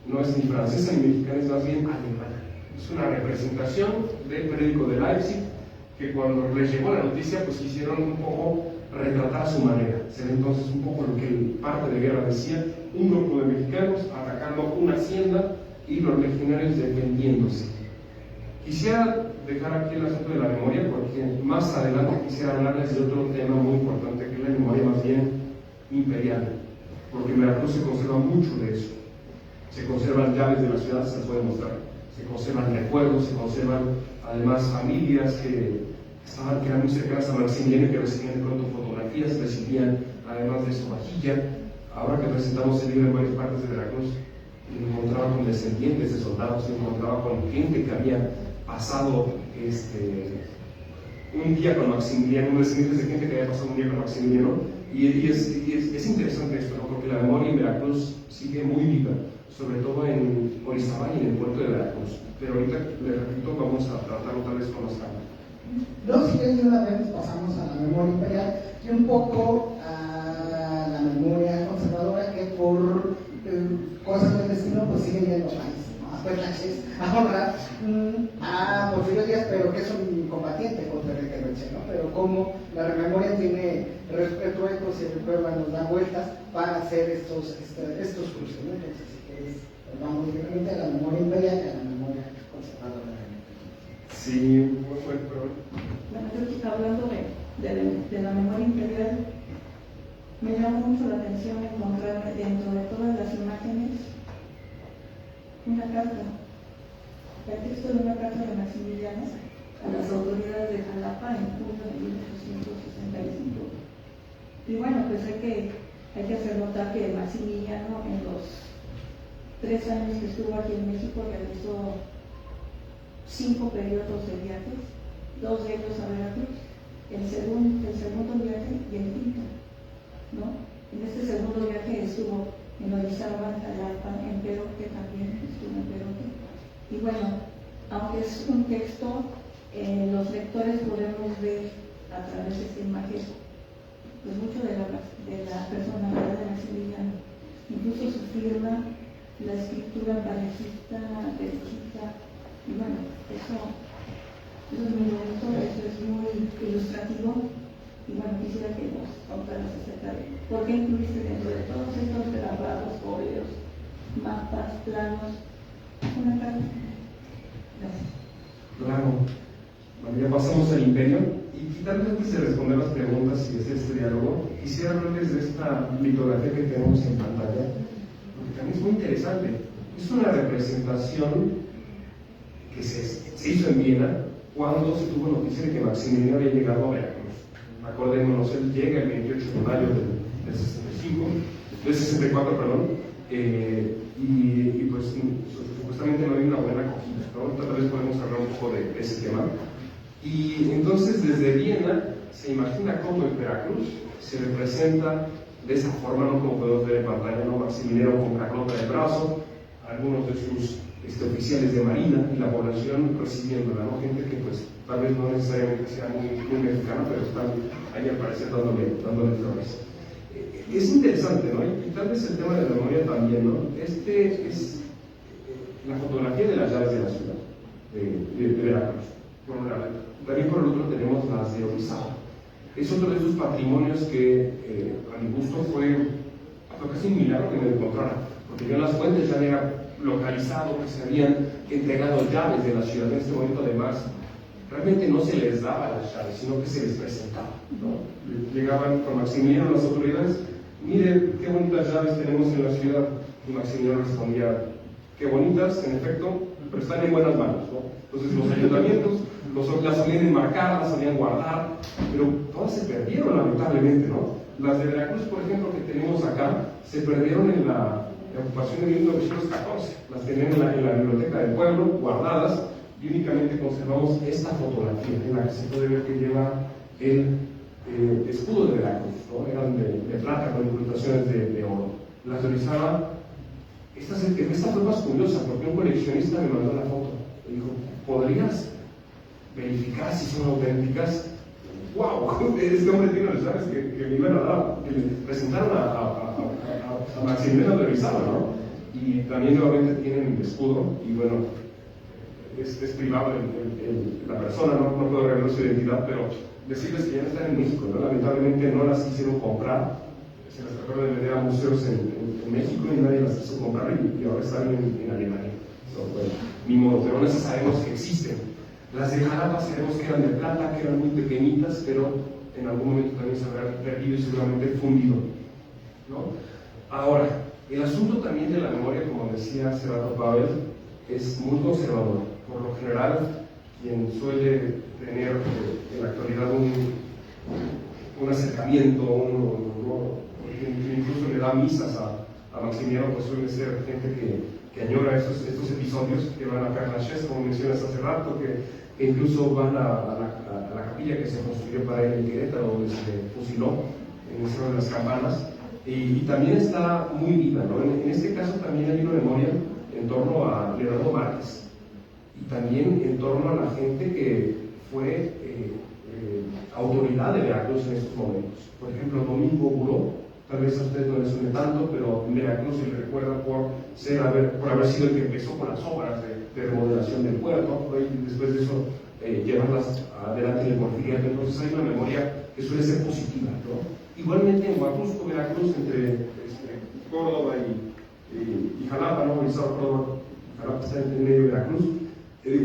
no es ni francesa ni mexicana, es más bien alemana. Es una representación del periódico de Leipzig, que cuando les llegó la noticia, pues quisieron un poco retratar a su manera. Se ve entonces un poco lo que el parte de guerra decía, un grupo de mexicanos atacando una hacienda y los legionarios defendiéndose. Quisiera dejar aquí el asunto de la memoria porque más adelante quisiera hablarles de otro tema muy importante, que es la memoria más bien imperial, porque en Veracruz se conserva mucho de eso. Se conservan llaves de la ciudad, se las puede mostrar, se conservan recuerdos, se conservan además familias que eran muy cercanas a Maximiliano, que recibían de pronto fotografías, recibían además de su vajilla. Ahora que presentamos el libro en varias partes de Veracruz, me encontraba con descendientes de soldados, me encontraba con gente que había pasado un día con Maximiliano, unos descendientes de gente que había pasado un día con Maximiliano, y es interesante esto, ¿no? Porque la memoria en Veracruz sigue muy viva, sobre todo en Orizaba y en el puerto de Veracruz. Pero ahorita, les repito, vamos a tratarlo tal vez con más calma. No, si quieres, una vez pasamos a la memoria imperial y un poco a la memoria conservadora, que por cosas del destino pues sigue yendo a país, ¿no? A Puetlaches, a honrar a Porfirio Díaz, pero que es un combatiente contra el Reche, ¿no? Pero como la memoria tiene retuertos y recuerda, nos da vueltas para hacer estos cruces, ¿no? Entonces, si quieres, vamos directamente a la memoria imperial y a la memoria conservadora. Sí, muy buen problema. Bueno, hablando de la memoria imperial, me llama mucho la atención encontrar dentro de todas las imágenes una carta, el texto de una carta de Maximiliano, a las autoridades de Jalapa en junio de 1865. Y bueno, pues hay que hacer notar que Maximiliano en los 3 años que estuvo aquí en México realizó 5 periodos de viajes, 2 de ellos a Veracruz, el segundo viaje y el quinto, ¿no? En este segundo viaje estuvo en Orizaba, Jalapa, en Perote también, estuvo en Perote. Y bueno, aunque es un texto, los lectores podemos ver a través de esta imagen pues mucho de la personalidad de Maximiliano, incluso su firma, la escritura parejita, derechita, y bueno, eso es muy bonito, eso es muy ilustrativo, y bueno, quisiera que nos contaras acerca de por qué incluiste dentro de todos estos grabados, óleos, mapas, planos, una carta. Gracias. Claro. Bueno, ya pasamos al imperio. Y tal vez antes de responder las preguntas y de hacer este diálogo, quisiera hablarles de esta litografía que tenemos en pantalla, porque también es muy interesante. Es una representación que se hizo en Viena cuando se tuvo noticia de que Maximiliano había llegado a Veracruz. Acordémonos, él llega el 28 de mayo del 64, perdón, y pues supuestamente no hay una buena acogida, ¿no? Tal vez podemos hablar un poco de ese tema. Y entonces desde Viena se imagina cómo en Veracruz se representa de esa forma, ¿no? Como podemos ver en pantalla, ¿no? Maximiliano con Carlota de brazo, algunos de sus oficiales de marina y la población recibiéndola, ¿no? Gente que pues tal vez no necesariamente sea muy mexicana, pero están ahí al parecer dándole flores. Es interesante, ¿no? Y tal vez el tema de la memoria también, ¿no? Este es la fotografía de las llaves de la ciudad de Veracruz, por un lado. También por el otro tenemos las de Orizaba. Es otro de esos patrimonios que a mi gusto fue casi un milagro que me encontrara, porque yo en las fuentes ya había localizado que se habían entregado llaves de la ciudad. En este momento además realmente no se les daba las llaves, sino que se les presentaba, ¿no? Llegaban con Maximiliano las autoridades: miren qué bonitas llaves tenemos en la ciudad, y Maximiliano respondía: qué bonitas, en efecto, pero están en buenas manos, ¿no? Entonces los ayuntamientos las solían enmarcar, las solían guardar, pero todas se perdieron lamentablemente, ¿no? Las de Veracruz, por ejemplo, que tenemos acá, se perdieron en la ocupación de 1914, las tenían en la biblioteca del pueblo, guardadas, y únicamente conservamos esta fotografía, en la que se puede ver que lleva el escudo de Veracruz, ¿no? Eran de plata con incrustaciones de oro. Las revisaba. Esta fue más curiosa, porque un coleccionista me mandó la foto. Me dijo: ¿podrías verificar si son auténticas? ¡Wow! Este hombre tiene las llaves que le iban a dar, que le presentaron a Maximiliano de Orizaba, ¿no? Y también nuevamente tienen el escudo, y bueno, es privado la persona, no puedo revelar su identidad, pero decirles que ya no están en México, ¿no? Lamentablemente no las quisieron comprar, se las trataron de vender a museos en México y nadie las quiso comprar, y ahora están en Alemania. Entonces, bueno, ni modo, pero aún así sabemos que existen. Las de Jalapa sabemos que eran de plata, que eran muy pequeñitas, pero en algún momento también se habrán perdido y seguramente fundido, ¿no? Ahora, el asunto también de la memoria, como decía hace rato Pavel, es muy conservador. Por lo general, quien suele tener en la actualidad un acercamiento, incluso le da misas a Maximiliano, pues suele ser gente que añora estos episodios, que van a Père Lachaise, como mencionas hace rato, que incluso van a la capilla que se construyó para él en Querétaro, donde se fusiló en el Cerro de las Campanas, y también está muy viva, ¿no? En este caso también hay una memoria en torno a Leonardo Márquez, y también en torno a la gente que fue autoridad de Veracruz en estos momentos. Por ejemplo, Domingo Buró, tal vez a usted no le suene tanto, pero en Veracruz se le recuerda por haber sido el que empezó con las obras de remodelación del puerto, y después de eso llevarlas adelante en el Porfiriato. Entonces hay una memoria que suele ser positiva, ¿no? Igualmente en Huatusco, Veracruz, entre Córdoba y Jalapa, ¿no? Orizaba, Córdoba, Jalapa está en medio de Veracruz.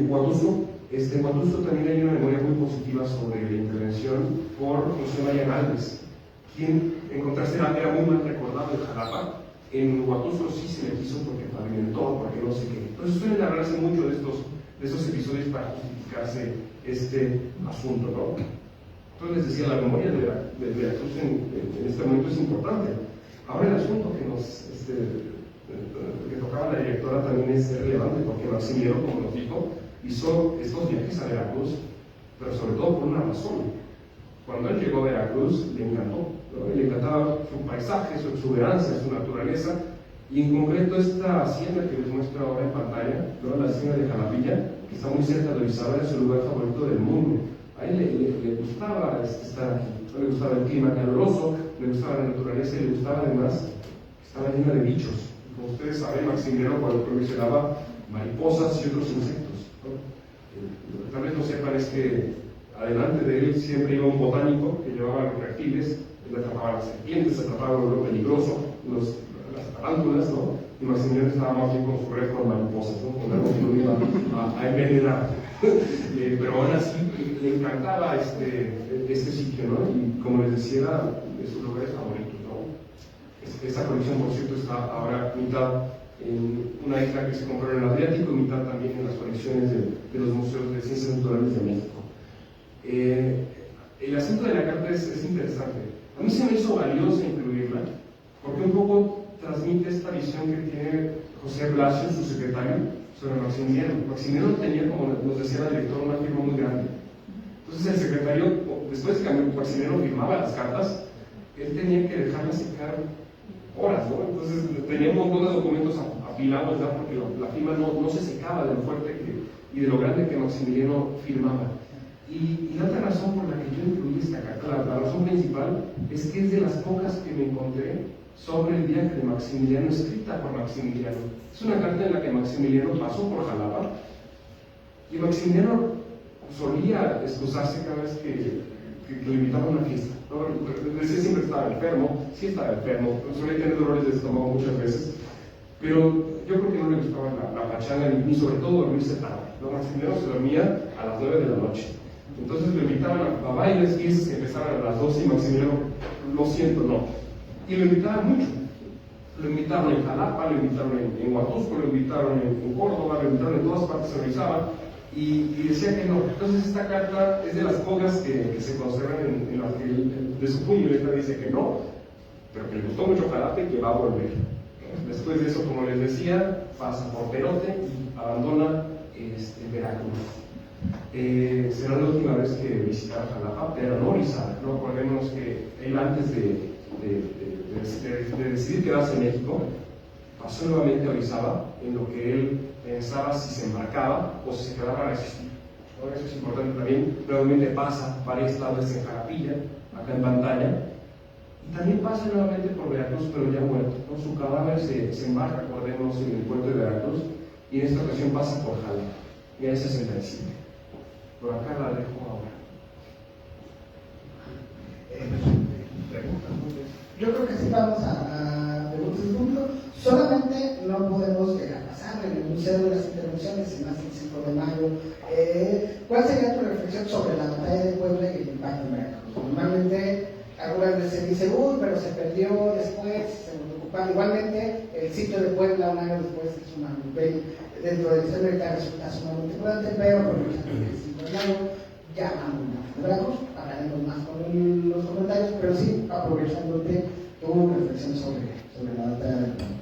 Huatusco, en Huatusco también hay una memoria muy positiva sobre la intervención por José María Gálvez, quien encontrarse era muy mal recordado en Jalapa. En Huatusco sí se le quiso porque pavimentó, porque no sé qué. Entonces suelen hablarse mucho de estos episodios para justificarse este asunto, ¿no? Entonces les decía, la memoria de Veracruz en este momento es importante. Ahora el asunto que tocaba la directora también es relevante, porque Maximiliano, como nos dijo, hizo estos viajes a Veracruz, pero sobre todo por una razón. Cuando él llegó a Veracruz, le encantó, ¿no? Le encantaba su paisaje, su exuberancia, su naturaleza, y en concreto esta hacienda que les muestro ahora en pantalla, ¿no? La hacienda de Jalapilla, que está muy cerca de Orizaba, es su lugar favorito del mundo. A él le gustaba estar aquí, ¿no? Le gustaba el clima caluroso, le gustaba la naturaleza y le gustaba además que estaba llena de bichos. Como ustedes saben, Maximiliano cuando provisionaba mariposas y otros insectos, ¿no? Tal vez no sepan, es que adelante de él siempre iba un botánico que llevaba los reptiles, él atrapaba las serpientes, atrapaba lo peligroso, las tarántulas, ¿no? Y Maximiliano estaba más bien con su red con mariposas, ¿no? Con algo que lo iba a envenenar. Pero aún así le encantaba este sitio, ¿no? Y como les decía, era de sus lugares favoritos, ¿no? Esta colección, por cierto, está ahora mitad en una isla que se compró en el Adriático y mitad también en las colecciones de los museos de ciencias naturales de México. El asunto de la carta es interesante. A mí se me hizo valioso incluirla, porque un poco transmite esta visión que tiene José Blasio, su secretario, sobre Maximiliano. Maximiliano tenía, como nos decía la directora, una firma muy grande. Entonces el secretario, después de que Maximiliano firmaba las cartas, él tenía que dejarlas secar horas, ¿no? Entonces tenía un montón de documentos apilados, ¿no? Porque la firma no se secaba de lo fuerte y de lo grande que Maximiliano firmaba. Y la otra razón por la que yo incluí esta carta, la razón principal, es que es de las pocas que me encontré sobre el viaje de Maximiliano, escrita por Maximiliano. Es una carta en la que Maximiliano pasó por Jalapa, y Maximiliano solía excusarse cada vez que lo invitaban a una fiesta, ¿no? Decía siempre que estaba enfermo, sí estaba enfermo, solía tener dolores de estómago muchas veces, pero yo creo que no le gustaba la pachanga, ni sobre todo dormirse tarde, ¿no? Maximiliano se dormía a las 9 de la noche. Entonces lo invitaban a bailes, fiestas que empezaban a las 12 y Maximiliano, lo siento, no. Y lo invitaban mucho. Lo invitaron en Jalapa, lo invitaron en Huatusco, lo invitaron en Córdoba, lo invitaron en todas partes, se Orizaba, y decía que no. Entonces esta carta es de las pocas que se conservan en las que de su puño letra dice que no, pero que le gustó mucho Jalapa y que va a volver. Después de eso, como les decía, pasa por Perote y abandona Veracruz. Será la última vez que visitara Jalapa, pero no Orizaba. No acordémonos que él antes de decidir quedarse en México, pasó nuevamente a Orizaba, en lo que él pensaba si se embarcaba o si se quedaba a resistir. ¿No? Eso es importante también. Nuevamente pasa varias tardes en Jalapilla, acá en pantalla, y también pasa nuevamente por Veracruz, pero ya muerto, ¿no? Su cadáver se embarca, acordémonos, en el puerto de Veracruz, y en esta ocasión pasa por Jalapa, y es 67. Por acá la dejo ahora. Yo creo que sí vamos a preguntas y puntos. Solamente no podemos dejar pasar en el Museo de las Intervenciones, y más el 5 de mayo. ¿Cuál sería tu reflexión sobre la batalla de Puebla y el impacto en Veracruz? Normalmente algunas veces se dice, pero se perdió después, se ocuparon. Igualmente, el sitio de Puebla, un año después, que es una dentro del sistema militar, resulta sumamente importante, pero por ejemplo, el 5 de mayo ya vamos a Veracruz, hablaremos más con los comentarios, pero sí aprovechándote tu reflexión sobre la batalla de Puebla,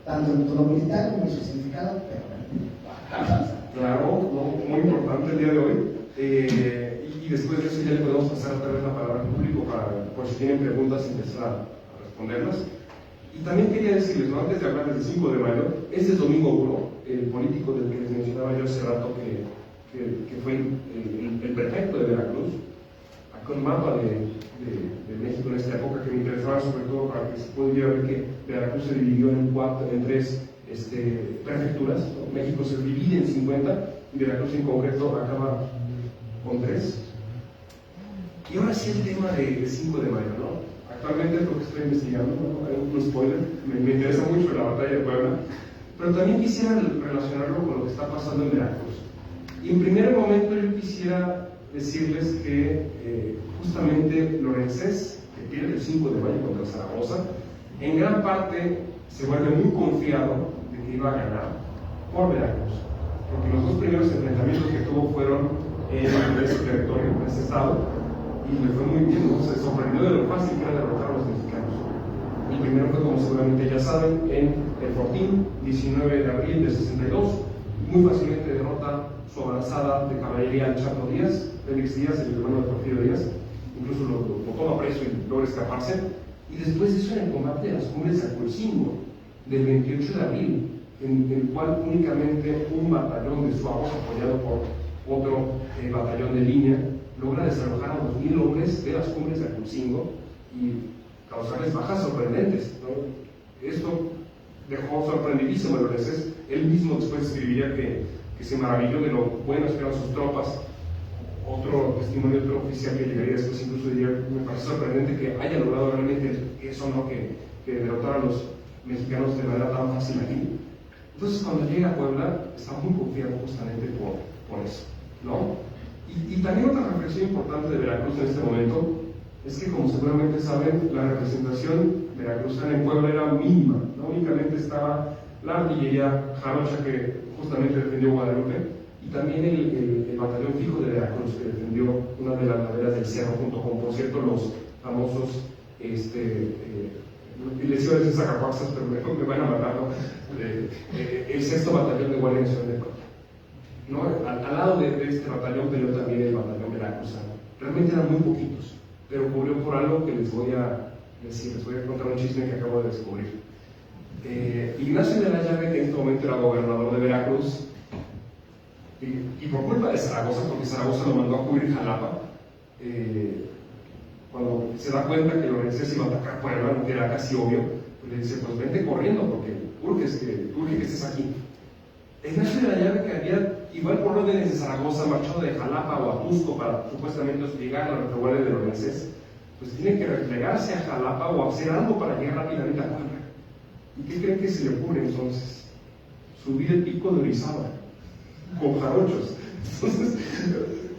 tanto en lo militar como en su significado, pero bueno. Claro, muy importante el día de hoy. Y después de eso ya le podemos pasar otra vez la palabra al público por si tienen preguntas y empezar a responderlas. Y también quería decirles, ¿no? Antes de hablar del 5 de mayo, este es Domingo Uro, el político del que les mencionaba yo hace rato que fue el prefecto de Veracruz, con un mapa de México en esta época que me interesaba sobre todo para que se pudiera ver que Veracruz se dividió en tres prefecturas, ¿no? México se divide en 50 y Veracruz en concreto acaba con 3. Y ahora sí el tema de 5 de mayo, ¿no? Actualmente es lo que estoy investigando, ¿no? Hay un spoiler, me interesa mucho la batalla de Puebla, pero también quisiera relacionarlo con lo que está pasando en Veracruz. Y en primer momento yo quisiera decirles que justamente Lorenzés, que pierde el 5 de mayo contra Zaragoza, en gran parte se vuelve muy confiado de que iba a ganar por Veracruz, porque los dos primeros enfrentamientos que tuvo fueron en ese territorio, en ese estado, y le fue muy bien, ¿no? Se sorprendió de lo fácil que era derrotar a los mexicanos. El primero fue, como seguramente ya saben, en el Fortín, 19 de abril de 62, muy fácilmente derrota su avanzada de caballería al Chato Díaz, Félix Díaz, el hermano de Porfirio Díaz, incluso lo toma preso y logra escaparse. Y después hizo en el combate de las cumbres de Aculcingo, del 28 de abril, en el cual únicamente un batallón de Suavos, apoyado por otro batallón de línea, logra desalojar a 2.000 hombres de las cumbres de Aculcingo y causarles bajas sorprendentes, ¿no? Esto dejó sorprendidísimo a Lorences. Él mismo después escribiría que se maravilló de lo buenos que eran sus tropas. Otro testimonio de otro oficial que llegaría después incluso diría: me parece sorprendente que haya logrado realmente eso, ¿no? que derrotar a los mexicanos de manera tan fácil aquí. Entonces, cuando llega a Puebla, está muy confiado justamente por eso, ¿no? Y también otra reflexión importante de Veracruz en este momento es que, como seguramente saben, la representación veracruzana en Puebla era mínima, ¿no? Únicamente estaba la artillería jarocha que justamente defendió Guadalupe, y también el batallón fijo de Veracruz, que defendió una de las laderas del cerro, junto con, por cierto, los famosos, les iba a decir sacapuaxas, pero mejor me van a matar, ¿no? El sexto batallón de Guardia Nacional de Puebla, ¿no? Al lado de este batallón peleó también el batallón veracruzano. Realmente eran muy poquitos, pero cubrió por algo que les voy a decir, les voy a contar un chisme que acabo de descubrir. Ignacio de la Llave, que en este momento era gobernador de Veracruz, y por culpa de Zaragoza, porque Zaragoza lo mandó a cubrir Jalapa, cuando se da cuenta que Lorences iba a atacar Puebla, que era casi obvio, pues le dice: pues vente corriendo, porque urge que estés aquí. Ignacio de la Llave, que había, igual por órdenes de Zaragoza, marchado de Jalapa o a Cusco para supuestamente hostigar a la retaguardia de Lorences, pues tiene que replegarse a Jalapa o hacer algo para llegar rápidamente a Puebla. ¿Y qué creen que se le ocurre entonces? Subir el pico de Orizaba con jarochos. Entonces,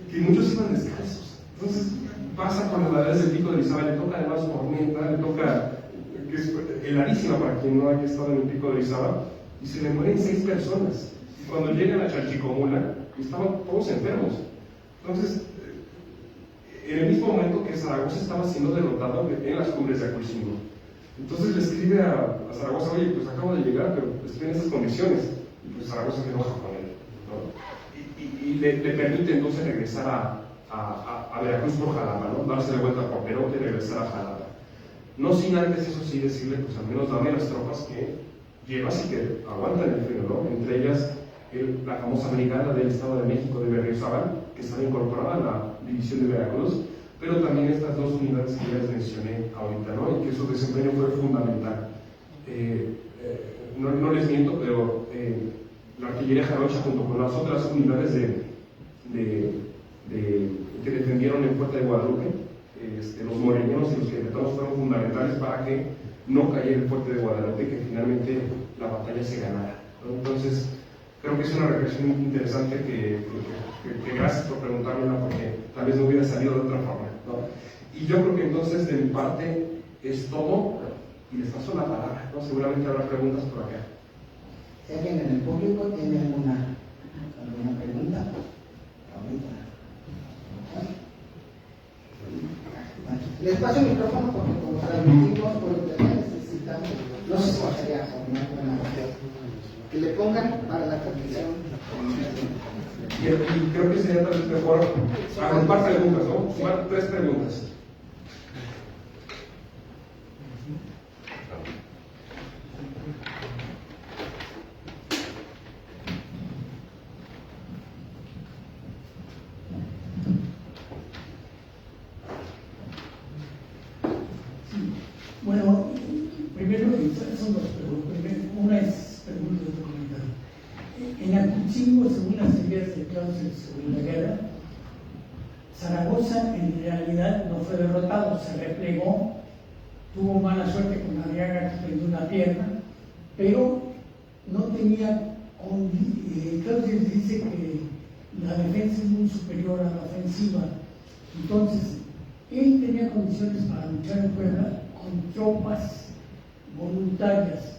que muchos iban descalzos. Entonces pasa por las laderas del pico de Orizaba, le toca además tormenta, le toca, que es helarísima para quien no haya estado en el pico de Orizaba, y se le mueren 6 personas. Y cuando llegan a Chalchicomula, estaban todos enfermos. Entonces, en el mismo momento que Zaragoza estaba siendo derrotado en las cumbres de Aculcingo, entonces le escribe a Zaragoza: oye, pues acabo de llegar, pero estoy en esas condiciones. Y pues Zaragoza se enoja con él, ¿no? Y le permite entonces regresar a Veracruz por Jalapa, ¿no? Darse la vuelta por Perote y regresar a Jalapa. No sin antes, eso sí, decirle: pues al menos dame las tropas que llevas y que aguantan el frío, ¿no? Entre ellas la famosa brigada del Estado de México de Berriozábal, que estaba incorporada a la división de Veracruz, pero también estas 2 unidades que ya les mencioné ahorita, ¿no? Y que su desempeño fue fundamental. No les miento, pero la artillería jarocha, junto con las otras unidades que defendieron en Puerta de Guadalupe, los moreños y los queretanos, fueron fundamentales para que no cayera el fuerte de Guadalupe y que finalmente la batalla se ganara, ¿no? Entonces, creo que es una reflexión interesante que gracias por preguntármela, porque tal vez no hubiera salido de otra forma, ¿no? Y yo creo que entonces, de mi parte, es todo, y les paso la palabra, ¿no? Seguramente habrá preguntas por acá. Si alguien en el público tiene alguna pregunta, ahorita. Les paso el micrófono porque, como transmitimos por internet, necesitamos, no sé cómo sería que le pongan para la transmisión. Y creo que sería tal vez mejor agrupar preguntas, ¿no? Sumar 3 preguntas. Bueno, primero son 2 preguntas. Una es pregunta de comentario. En Aculcingo, según las teorías de Clausewitz sobre la guerra, Zaragoza en realidad no fue derrotado, se replegó, tuvo mala suerte con Arriaga, que perdió una pierna, pero no tenía. Clausewitz dice que la defensa es muy superior a la ofensiva. Entonces, él tenía condiciones para luchar en Puebla con tropas voluntarias.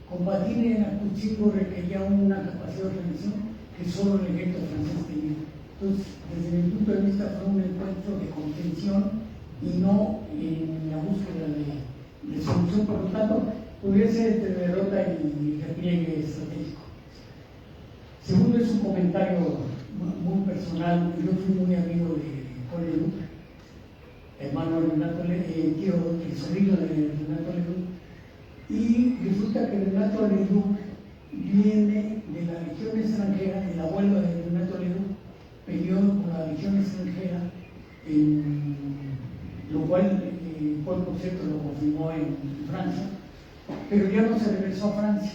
Combatir en Aculcingo requería una capacidad de organización que solo el ejército francés tenía. Entonces, desde mi punto de vista fue un encuentro de contención y no en la búsqueda de solución. Por lo tanto, pudiera ser de derrota y repliegue estratégico. Segundo, es un comentario muy personal. Yo fui muy amigo de Jorge Leduc, hermano Renato tío, el sobrino de Renato Leduc, y resulta que Renato Leduc viene de la legión extranjera. El abuelo de Renato Leduc peleó con la legión extranjera, lo cual Paul, por cierto, lo confirmó en Francia, pero ya no se regresó a Francia.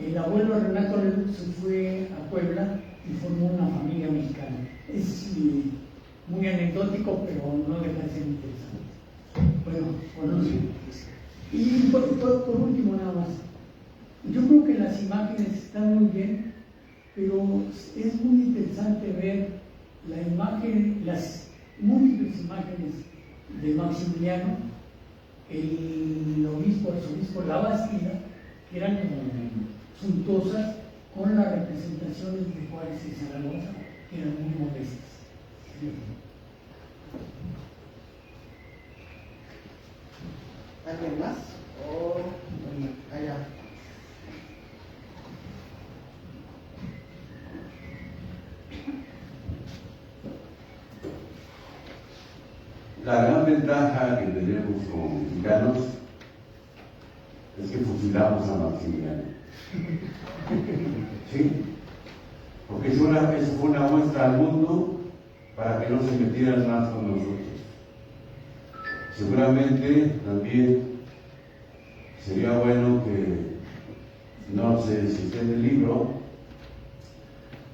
El abuelo Renato Leduc se fue a Puebla y formó una familia mexicana. Es muy anecdótico, pero no deja de ser interesante. Bueno, sí. Y por último, nada más. Yo creo que las imágenes están muy bien, pero es muy interesante ver la imagen, las múltiples imágenes de Maximiliano, el obispo, arzobispo Labastida, que eran suntuosas, con las representaciones de Juárez y Zaragoza, que eran muy modestas. ¿Alguien más? ¿O allá? La gran ventaja que tenemos como mexicanos es que fusilamos a Maximiliano. ¿Sí? Porque eso fue una muestra al mundo para que no se metieran más con nosotros. Seguramente también sería bueno que, no sé si esté en el libro,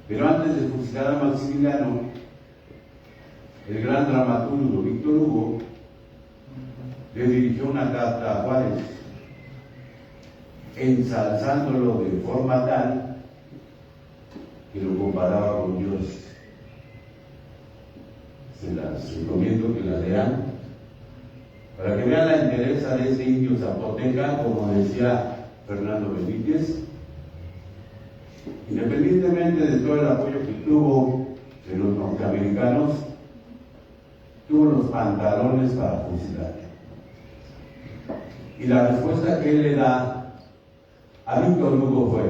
pero antes de fusilar a Maximiliano, el gran dramaturgo Víctor Hugo le dirigió una carta a Juárez, ensalzándolo de forma tal que lo comparaba con Dios. Se las recomiendo que la lean para que vean la entereza de ese indio zapoteca, como decía Fernando Benítez. Independientemente de todo el apoyo que tuvo de los norteamericanos, tuvo los pantalones para fusilar. Y la respuesta que él le da a Víctor Hugo fue: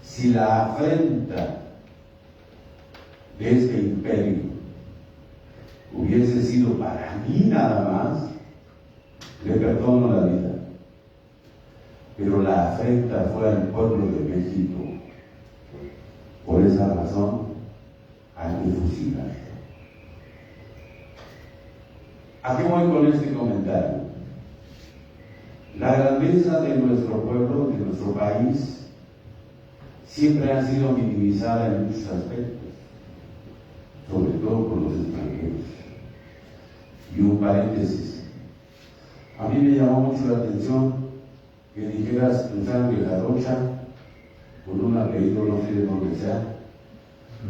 si la afrenta de este imperio hubiese sido para mí nada más, le perdono la vida, pero la afrenta fue al pueblo de México. Por esa razón hay que fusilar. ¿A qué voy con este comentario? La grandeza de nuestro pueblo, de nuestro país, siempre ha sido minimizada en muchos aspectos, sobre todo por los extranjeros. Y un paréntesis: a mí me llamó mucho la atención que dijeras tu sangre jarocha con un apellido, no sé de dónde sea,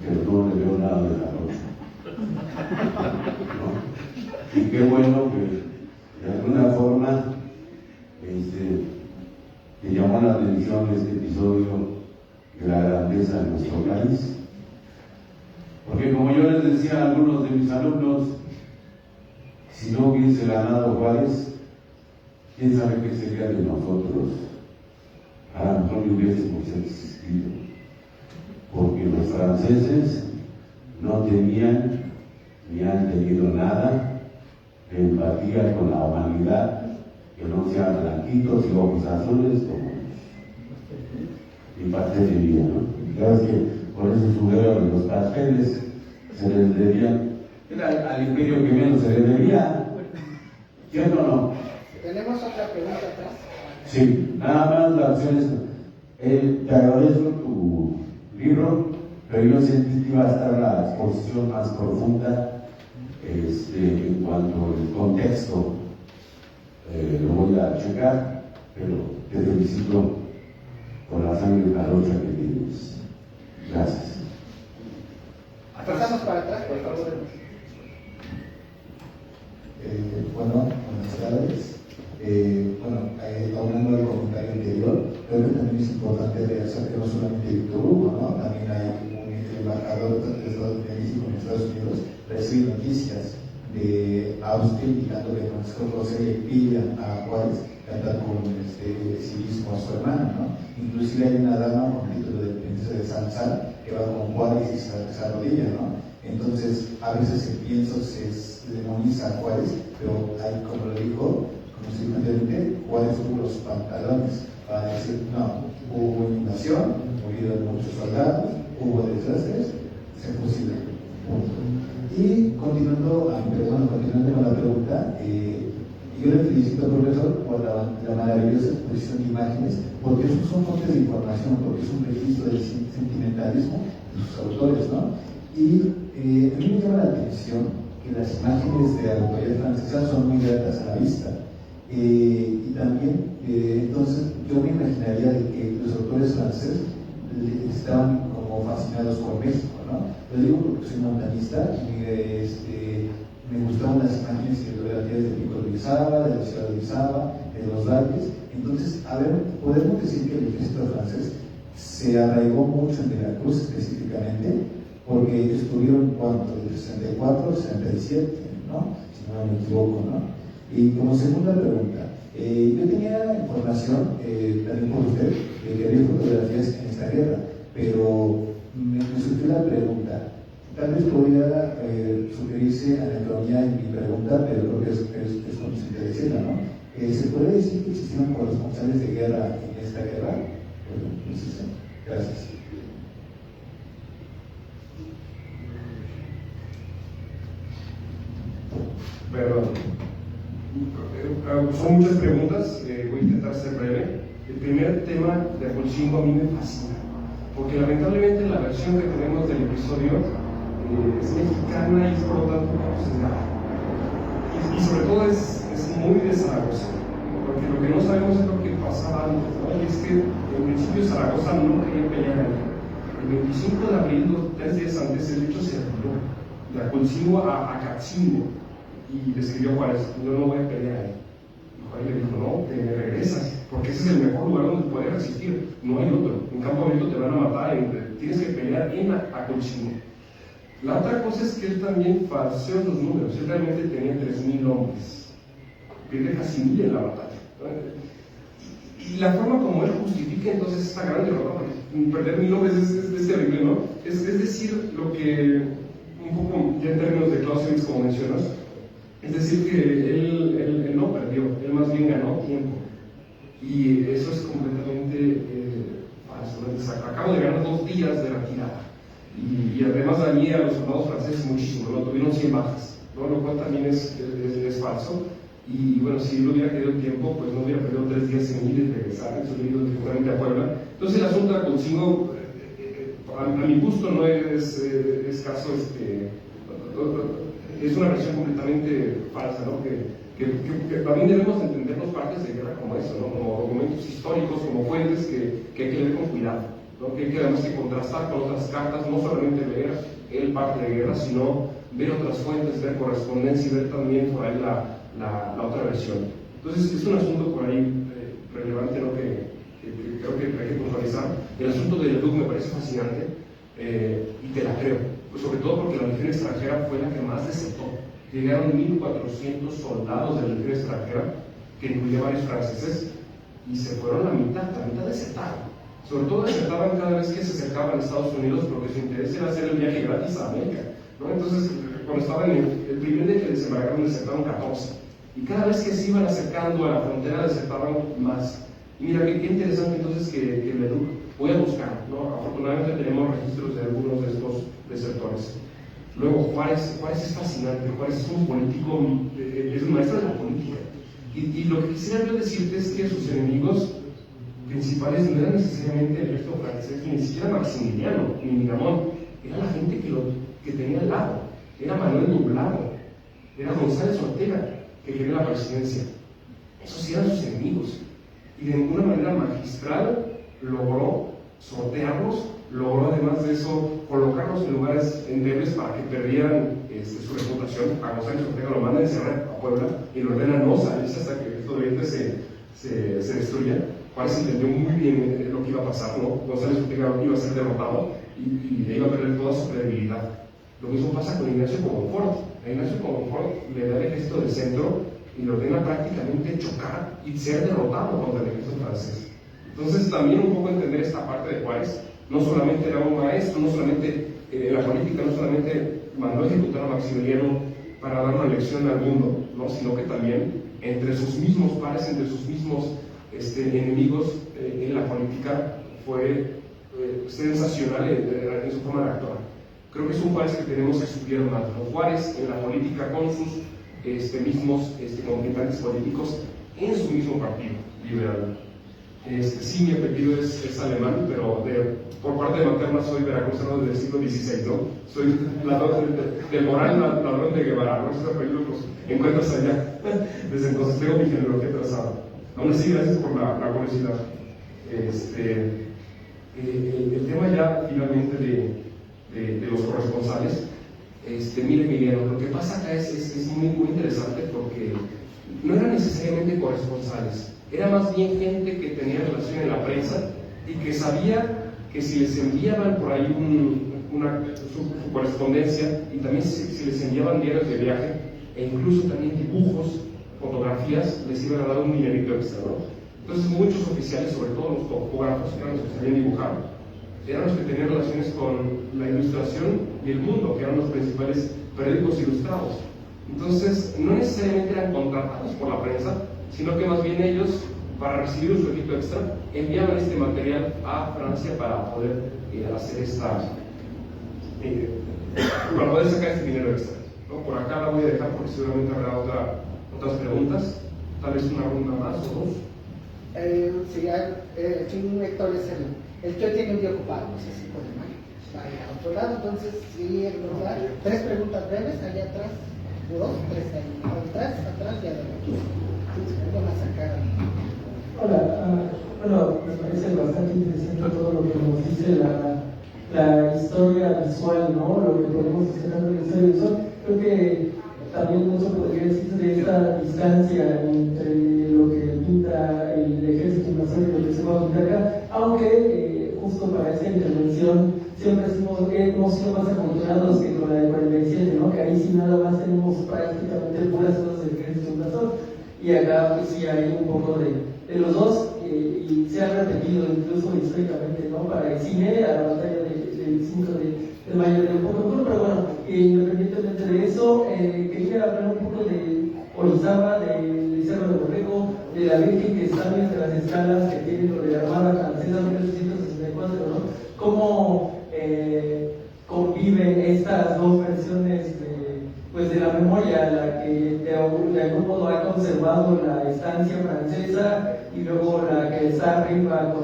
pero no le veo nada de jarocha, ¿no? Y qué bueno que de alguna forma te llamó la atención este episodio de la grandeza de nuestro país. Porque como yo les decía a algunos de mis alumnos, si no hubiese ganado Juárez, quién sabe qué sería de nosotros. A lo mejor no hubiésemos existido, porque los franceses no tenían ni han tenido nada de empatía con la humanidad, que no sean blanquitos y ojos azules como mi pastelería, ¿no? Claro que por eso subieron los pasteles, se les debían, era al imperio que menos se les debía, ¿cierto o no? ¿Tenemos otra pregunta atrás? Sí, nada más la opción es, te agradezco tu libro, pero yo sentí que iba a estar la exposición más profunda en cuanto al contexto. Lo voy a checar, pero te felicito por la sangre jarocha que tienes. Gracias. Pasamos para atrás, por favor. Buenas tardes. Hablando del comentario anterior, creo que también es importante realizar que no solamente Víctor Hugo, ¿no? También hay un embajador de México en Estados Unidos recibe noticias de Austin indicando que Francisco José le pide a Juárez cantar con civismo a su hermano, ¿no? Inclusive hay una dama con el título de princesa de Salazar que va con Juárez y se arrodilla, ¿no? Entonces, a veces se piensa, se demoniza a Juárez, pero hay, como lo dijo, como se dijo anteriormente, Juárez tuvo los pantalones para decir, no, hubo inundación, murieron muchos soldados, hubo desastres, se fusilan. Y continuando con la pregunta, yo le felicito al profesor por la maravillosa exposición de imágenes, porque esos son fuentes de información, porque es un registro del sentimentalismo de sus autores, ¿no? Y a mí me llama la atención que las imágenes de la autoridad francesa son muy gratas a la vista. Y también, entonces, yo me imaginaría de que los autores franceses estaban como fascinados con México, ¿no? Lo digo porque soy montañista y me gustaban las imágenes geográficas de Pico de Orizaba, de la ciudad de Orizaba, de los valles. Entonces, a ver, podemos decir que el ejército francés se arraigó mucho en Veracruz específicamente, porque estuvieron, ¿cuánto? Del 64 al 67, ¿no? Si no me equivoco, ¿no? Y como segunda pregunta, yo tenía información, también por usted, de que había fotografías en esta guerra, pero me surgió la pregunta. Tal vez podría sugerirse anatomía en mi pregunta, pero creo que es consciente decirla, ¿no? ¿Se puede decir que existieron corresponsales de guerra en esta guerra? Bueno, pues sí. Gracias. Perdón. Son muchas preguntas, voy a intentar ser breve. El primer tema de Acolcingo a mí me fascina, porque lamentablemente la versión que tenemos del episodio es mexicana y es por lo tanto un poco sesgada. Y sobre todo es muy de Zaragoza, porque lo que no sabemos es lo que pasaba antes, ¿no? Y es que en principio Zaragoza no quería pelear ahí. El 25 de abril, 3 días antes, el hecho se retiró de Acolcingo a Catzingo y le escribió a Juárez: yo no voy a pelear ahí. Y Juárez le dijo: no, te regresas, porque ese es el mejor lugar donde puedes resistir, no hay otro. En campo abierto te van a matar, tienes que pelear en Acolcingo. La otra cosa es que él también falseó los números. Él realmente tenía 3,000 hombres, pierde casi 1,000 en la batalla. Y la forma como él justifica entonces esta gran derrota, porque perder 1,000 hombres es terrible, ¿no? Es decir, lo que, un poco ya en términos de Clausewitz, como mencionas, es decir, que él no perdió, él más bien ganó tiempo. Y eso es completamente falso. Acabo de ganar 2 días de retirada. Y además dañé a los soldados franceses muchísimo, ¿no? Tuvieron 100 bajas, ¿no? Lo cual también es falso. Y bueno, si él hubiera querido tiempo, pues no hubiera perdido 3 días en ir y regresar, eso hubiera ido directamente a Puebla. Entonces el asunto de Acolcingo, a mi gusto, no es caso, es una versión completamente falsa, ¿no? Que también debemos entender los partes de guerra como eso, ¿no? Como documentos históricos, como fuentes que hay que leer con cuidado, ¿no? Que hay que además que contrastar con otras cartas, no solamente leer el parte de guerra, sino ver otras fuentes, ver correspondencia y ver también por ahí la otra versión. Entonces es un asunto por ahí relevante, ¿no? que creo que hay que puntualizar. El asunto de Leduc me parece fascinante y te la creo, pues sobre todo porque la legión extranjera fue la que más desertó. Llegaron 1,400 soldados de la legión extranjera, que incluía varios franceses, y se fueron la mitad desertaron. Sobre todo desertaban cada vez que se acercaban a Estados Unidos, porque su interés era hacer el viaje gratis a América, ¿no? Entonces, cuando estaban el primer día que desembarcaron, desertaron 14. Y cada vez que se iban acercando a la frontera, desertaban más. Y mira, qué interesante entonces que Leduc, voy a buscar, ¿no? Afortunadamente tenemos registros de algunos de estos desertores. Luego, Juárez es fascinante. Juárez es un político, es un maestro de la política. Y lo que quisiera yo decirte es que sus enemigos principales no eran necesariamente el ejército francés, ni siquiera Maximiliano, ni Miramón. Era la gente que tenía al lado. Era Manuel Nublado, era González Ortega, que quería la presidencia. Esos sí eran sus enemigos. Y de alguna manera magistral logró sortearlos, logró además de eso colocarlos en lugares endebles para que perdieran su reputación. A González Ortega lo manda a encerrar a Puebla y lo ordena no salirse hasta que el ejército de se destruya, Juárez entendió muy bien lo que iba a pasar, ¿no? González Ortega iba a ser derrotado y iba a perder toda su credibilidad. Lo mismo pasa con Ignacio Comonfort. A Ignacio Comonfort le da el ejército del centro y le ordena prácticamente chocar y ser derrotado contra el ejército francés. Entonces también un poco entender esta parte de Juárez. No solamente era un maestro, no solamente en la política, no solamente mandó a ejecutar a Maximiliano para dar una lección al mundo, ¿no? Sino que también entre sus mismos pares, entre sus mismos enemigos en la política fue sensacional en su forma de actuar. Creo que es un Juárez que tenemos que suplir más, ¿no? Juárez en la política con sus mismos contrincantes políticos en su mismo partido liberal. Sí, mi apellido es alemán, pero por parte de materna soy veracruzano desde el siglo XVI, ¿no? Soy del Moral, ladrón de Guevara, ¿no? Esos apellidos los encuentras allá. Desde entonces tengo mi genealogía trazada. Aún así, gracias por la curiosidad. El tema ya finalmente de los corresponsales. Mire, Emiliano, lo que pasa acá es muy, muy interesante porque no eran necesariamente corresponsales, era más bien gente que tenía relación en la prensa y que sabía que si les enviaban por ahí su correspondencia y también si les enviaban diarios de viaje e incluso también dibujos, fotografías, les iban a dar un dinerito extra, ¿no? Entonces muchos oficiales, sobre todo los topógrafos, eran los que sabían dibujar, eran los que tenían relaciones con la Ilustración y El Mundo, que eran los principales periódicos ilustrados. Entonces, no necesariamente eran contratados por la prensa, sino que más bien ellos, para recibir un sueldito extra, enviaban este material a Francia para poder hacer para poder sacar este dinero extra, ¿no? Por acá la voy a dejar porque seguramente habrá otras preguntas, tal vez una ronda más o dos. Sí, aquí Héctor es el que hoy tiene un día ocupado, no sé si puede vaya a otro lado. Entonces, sí, Héctor, 3 preguntas breves, allá atrás, 2, 3 ahí, atrás y adelante. Vamos a sacar. Hola, bueno, me parece bastante interesante todo lo que nos dice la historia visual, ¿no? Lo que podemos hacer en la historia visual. Creo que también mucho podría decir de esta distancia entre lo que pinta el ejército invasor y lo que se va a pintar acá, aunque justo para esta intervención siempre hemos sido más afortunados que con la de 47, ¿no? Que ahí sí nada más tenemos prácticamente puras cosas del ejército invasor, y acá pues sí hay un poco de los dos, y se ha repetido incluso históricamente, ¿no? Para el cine, a la batalla del 5 de mayo de Ocampo, pero bueno, independientemente de eso, quería hablar un poco de Orizaba, del Cerro de Borrego, de la Virgen que está entre las escalas que tiene lo de la Armada Francesa 1864, ¿no? ¿Cómo conviven estas dos versiones de la memoria, la que de algún modo ha conservado la estancia francesa y luego la que está arriba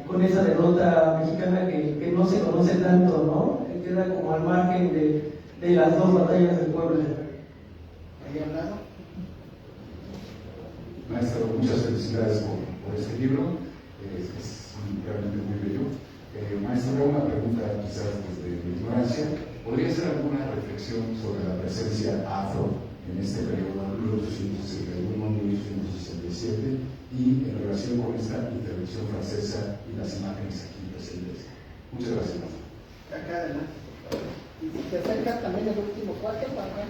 con esa derrota mexicana que no se conoce tanto, ¿no? Que queda como al margen de las dos batallas del pueblo? ¿Ahí al lado? Maestro, muchas felicidades por este libro, es realmente muy bello. Maestro, una pregunta quizás desde mi ignorancia. ¿Podría hacer alguna reflexión sobre la presencia afro en este periodo, 1861-1867, y en relación con esta intervención francesa y las imágenes aquí presentes? Muchas gracias. Acá adelante. Y si te acercas también el último cuarto, para acá.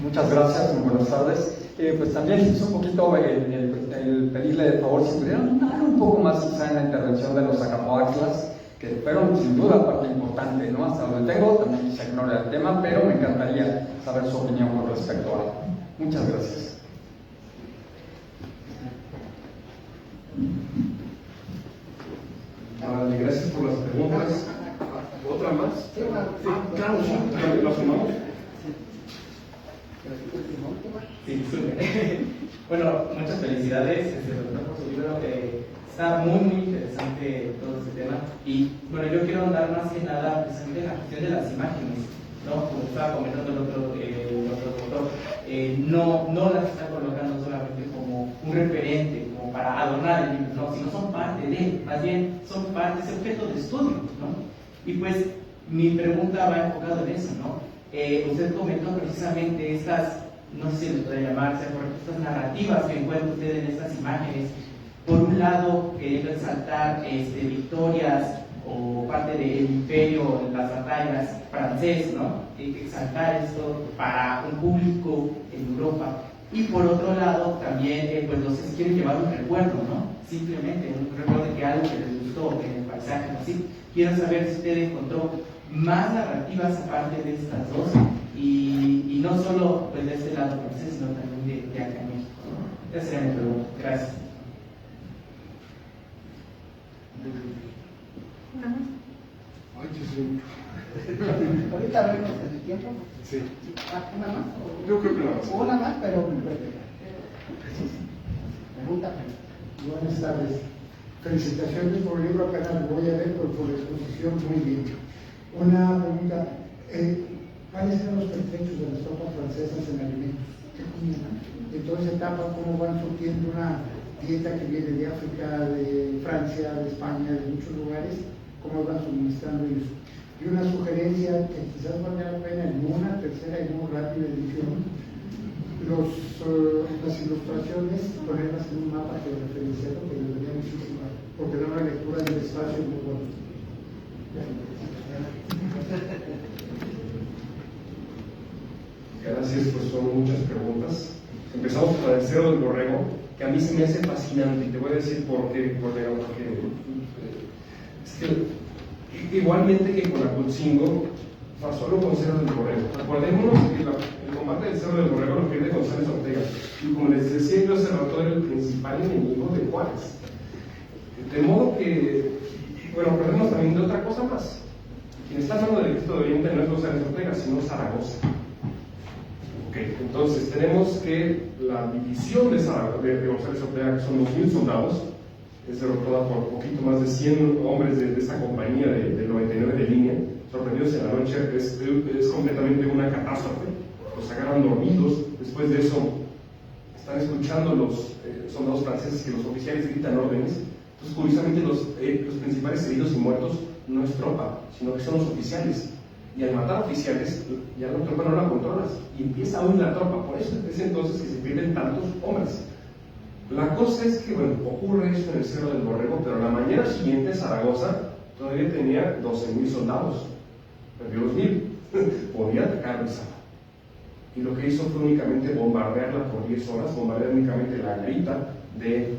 Muchas gracias, muy buenas tardes. Pues también es un poquito el pedirle de favor si pudieran hablar un poco más quizá en la intervención de los Zacapoaxtlas, que fueron sin duda parte importante, ¿no? Hasta donde tengo, también se ignora el tema, pero me encantaría saber su opinión con respecto a. Muchas gracias. Vale, gracias por las preguntas. ¿Otra más? Sí, claro, sí. ¿La sumamos? Sí, bueno, muchas felicidades por su libro. Está muy, muy interesante todo este tema. Y bueno, yo quiero andar más que nada precisamente en la cuestión de las imágenes, ¿no? Como estaba comentando el otro doctor, no las está colocando solamente como un referente, como para adornar el libro, no, sino son parte de, más bien son parte, es objeto de estudio, ¿no? Y pues mi pregunta va enfocada en eso, ¿no? Usted comentó precisamente estas, no sé si les puede llamarse, estas narrativas que encuentra usted en estas imágenes, por un lado queriendo exaltar victorias o parte del imperio en las batallas francés, ¿no? Exaltar esto para un público en Europa. Y por otro lado, también, pues no sé si quieren llevar un recuerdo, ¿no? Simplemente un recuerdo de que algo que les gustó en el paisaje, así. Quiero saber si usted encontró más narrativas aparte de estas dos, y no solo pues, de este lado francés, sino también de acá en México, ¿no? Esa sería mi pregunta. Gracias. Ay, Dios mío. Ahorita vemos el tiempo. Sí. ¿Una más? Yo creo que una más. Una más, pero pregunta. Buenas tardes. Felicitaciones por el libro, apenas lo voy a ver, pero por la exposición muy bien. Una pregunta. ¿Cuáles eran los pertrechos de las tropas francesas en alimentos? ¿Qué comían? En toda esa etapa, ¿cómo van surtiendo una dieta que viene de África, de Francia, de España, de muchos lugares? ¿Cómo van suministrando ellos? Y una sugerencia que quizás valga la pena en una tercera y muy rápida edición, las ilustraciones, ponerlas en un mapa georreferenciado, que les daría muchísima, porque da una lectura del espacio muy bonita. Gracias, pues son muchas preguntas. Empezamos con el Cerro del Borrego, que a mí se me hace fascinante, y te voy a decir por qué, porque es que igualmente que con Aculcingo, pasó algo con Cerro del Borrego. Acordémonos que el combate del Cerro del Borrego lo pierde González Ortega, y como les decía yo, hace rato era el principal enemigo de Juárez. De modo que, bueno, perdemos también de otra cosa más. Quien está hablando del Cristo de Oriente no es González Ortega, sino Zaragoza. Okay, entonces tenemos que la división de González Ortega, que son 2.000 soldados, es derrotada por un poquito más de 100 hombres de esta compañía de 99 de línea, sorprendidos en la noche, es completamente una catástrofe. Los agarran dormidos. Después de eso están escuchando los soldados franceses que los oficiales gritan órdenes. Entonces, curiosamente, los principales heridos y muertos no es tropa, sino que son los oficiales. Y al matar oficiales, ya la tropa no la controlas, y empieza a huir la tropa. Por eso es entonces que se pierden tantos hombres. La cosa es que, bueno, ocurre esto en el Cerro del Borrego, pero la mañana siguiente Zaragoza todavía tenía 12.000 soldados. Perdió 2.000. Podía atacar Rizal. Y lo que hizo fue únicamente bombardearla por 10 horas, bombardear únicamente la garita del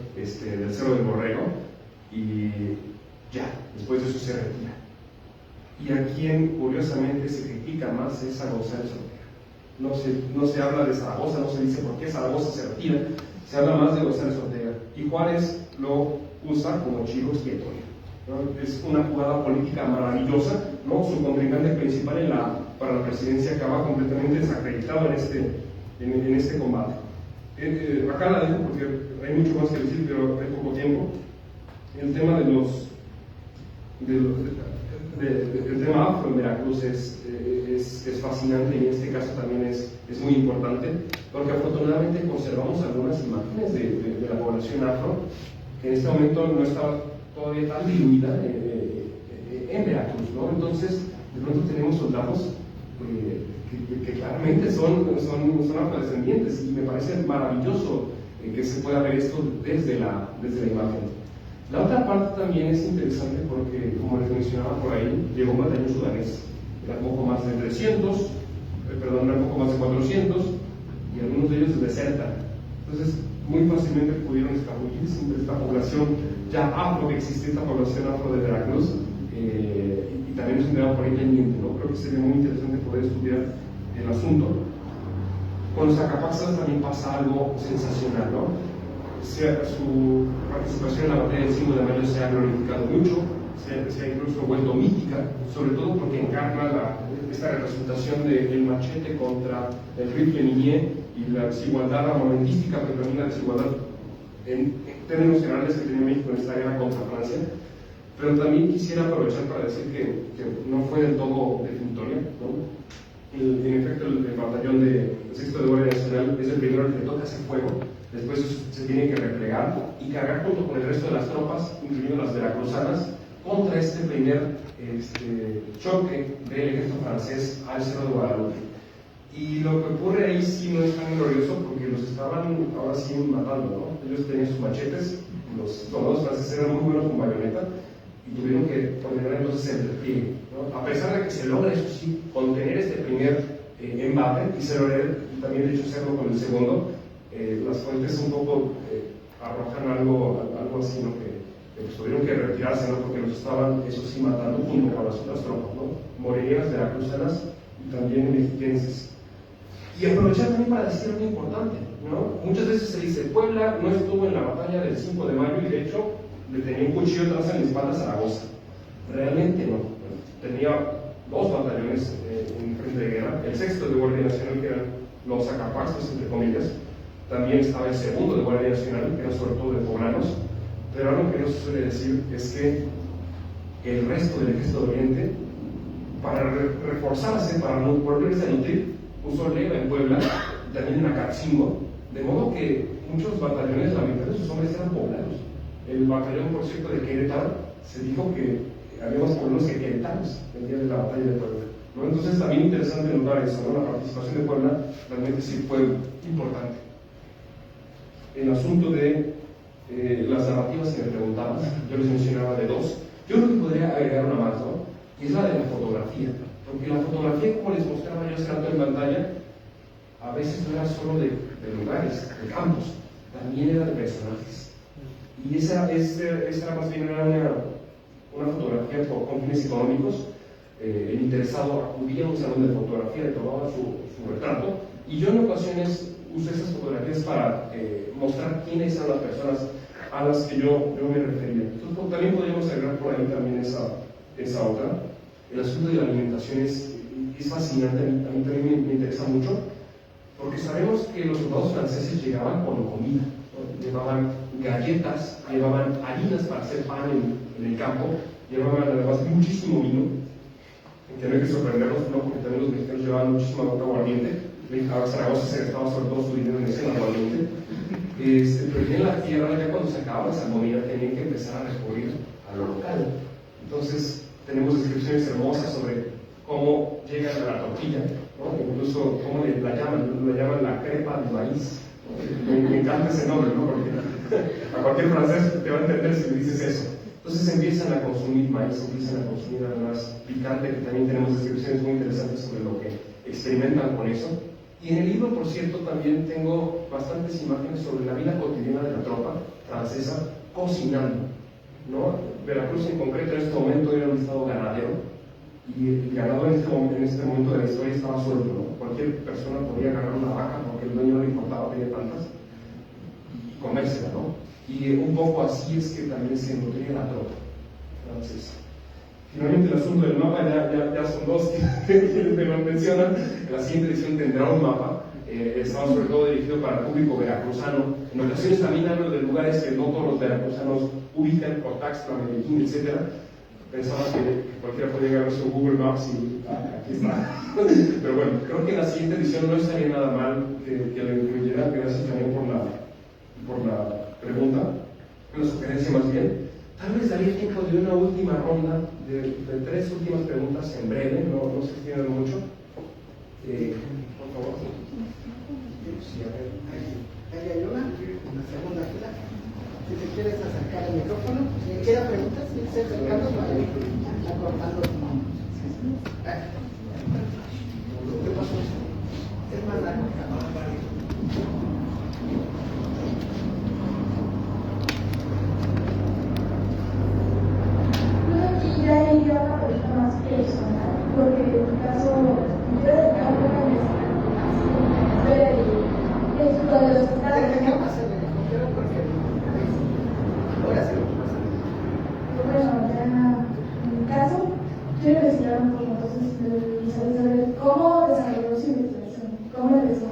Cerro del Borrego, y ya, después de eso se retira. Y a quien curiosamente se critica más es a González Ortega. No se habla de Zaragoza, no se dice por qué Zaragoza se retira, se habla más de González Ortega. Y Juárez lo usa como chivo expiatorio, ¿no? Es una jugada política maravillosa, ¿no? Su contrincante principal para la presidencia acaba completamente desacreditado en este combate. Acá la dejo porque hay mucho más que decir, pero hay poco tiempo. El tema el tema afro en Veracruz es fascinante, y en este caso también es muy importante, porque afortunadamente conservamos algunas imágenes de la población afro, que en este momento no está todavía tan diluida en Veracruz, ¿no? Entonces, de pronto tenemos soldados que claramente son afrodescendientes, y me parece maravilloso que se pueda ver esto desde la imagen. La otra parte también es interesante porque, como les mencionaba por ahí, llegó un batallón sudanés, era poco más de 300, era poco más de 400, y algunos de ellos desertan. Entonces, muy fácilmente pudieron escabullirse entre esta población ya afro que existe, esta población afro de Veracruz, y también es un tema por ahí pendiente, ¿no? Creo que sería muy interesante poder estudiar el asunto. Con los Acapaxas también pasa algo sensacional, ¿no? Su participación en la batalla del 5 de mayo se ha glorificado mucho, se ha incluso vuelto mítica, sobre todo porque encarna esta representación del machete contra el rifle Minié y la desigualdad armamentística, pero también la desigualdad en términos generales que tenía México en esta guerra contra Francia. Pero también quisiera aprovechar para decir que no fue del todo definitoria, ¿no? En efecto, el batallón de 6º de Guardia Nacional es el primero que le toca hacer fuego. Después se tiene que replegar y cargar junto con el resto de las tropas, incluyendo las veracruzanas, contra este primer choque del ejército francés al Cerro de Guadalupe. Y lo que ocurre ahí sí no es tan glorioso porque los estaban ahora sí matando, ¿no? Ellos tenían sus machetes, los soldados franceses eran muy buenos con bayoneta y tuvieron que ordenar entonces el repliegue, ¿no? A pesar de que se logra, eso sí, contener este primer embate y se logra también de hecho hacerlo con el segundo, las fuentes un poco arrojan algo así, ¿no? Que pues, tuvieron que retirarse, ¿no? Porque los estaban, eso sí, matando junto con las otras tropas, ¿no? Morenías, veracruzanas y también mexiquenses. Y aprovechar también para decir algo importante, ¿no? Muchas veces se dice, Puebla no estuvo en la batalla del 5 de mayo y de hecho le tenía un cuchillo atrás en la espalda a Zaragoza. Realmente no. Tenía 2 batallones en frente de guerra, el 6º de Guardia Nacional, que eran los acapaxtos, entre comillas, también estaba el 2º de Guardia Nacional, que era sobre todo de poblanos, pero algo que no se suele decir es que el resto del Ejército de Oriente, para reforzarse, para no volverse a nutrir, puso leva en Puebla y también en Acatzingo, de modo que muchos batallones, la mitad de sus hombres eran poblanos. El batallón, por cierto, de Querétaro, se dijo que había más poblanos que queretanos el día de la batalla de Puebla, ¿no? Entonces también interesante notar eso, ¿no? La participación de Puebla realmente sí fue importante. El asunto de las narrativas que me preguntabas, yo les mencionaba de 2, yo creo que podría agregar una más, ¿no? Y es la de la fotografía. Porque la fotografía, como les mostraba yo hace rato en pantalla, a veces no era solo de lugares, de campos, también era de personajes. Y esa más bien era una fotografía con fines económicos. El interesado acudía a un salón de fotografía, le tomaba su retrato, y yo en ocasiones usé esas fotografías para mostrar quiénes eran las personas a las que yo me refería. Entonces, también podríamos agregar por ahí también esa otra. El asunto de la alimentación es fascinante, a mí también me interesa mucho, porque sabemos que los soldados franceses llegaban con comida, ¿no? Llevaban galletas, llevaban harinas para hacer pan en el campo, llevaban además muchísimo vino, que no hay que sorprendernos, ¿no? Porque también los mexicanos llevaban muchísima aguardiente. A Zaragoza se gastaba sobre todo su dinero en ese aguardiente. Pero ya en la tierra, ya cuando se acababa esa comida, tenían que empezar a recurrir a lo local. Entonces, tenemos descripciones hermosas sobre cómo llegan a la tortilla, ¿no? Incluso cómo la llaman la crepa de maíz. Me encanta ese nombre, ¿no? Porque a cualquier francés te va a entender si le dices eso. Entonces empiezan a consumir maíz, empiezan a consumir además picante, que también tenemos descripciones muy interesantes sobre lo que experimentan con eso. Y en el libro, por cierto, también tengo bastantes imágenes sobre la vida cotidiana de la tropa francesa cocinando, ¿no? Veracruz en concreto en este momento era un estado ganadero, y el ganado en este momento de la historia estaba suelto, ¿no? Cualquier persona podía agarrar una vaca porque el dueño no le importaba tener tantas y comérsela, ¿no? Y un poco así es que también se nutría la tropa francesa. Finalmente el asunto del mapa ya son 2 que me lo mencionan. La siguiente edición tendrá un mapa, estaba sobre todo dirigido para el público veracruzano. En ocasiones también hablo de lugares que no todos los veracruzanos ubican, Cotaxtla, Medellín, etc. Pensaba que cualquiera podía agarrar su Google Maps y aquí está. Pero bueno, creo que en la siguiente edición no estaría nada mal que lo incluyera. Gracias también por la pregunta, una sugerencia más bien. Tal vez daría tiempo de una última ronda, de 3 últimas preguntas en breve, no se extiendan mucho. Por favor. Sí, a ver. Ahí hay una, en la segunda fila. Si te quieres acercar el micrófono, si quieres preguntas, si se acercando, acortando tu mano. ¿Qué pasó? Es más largo. Ya iría a una pregunta más personal, porque en mi caso, yo de campo me es lo de los estados. Bueno, en mi caso, yo investigaba un poco, entonces saber cómo desarrolló su investigación, cómo empezó.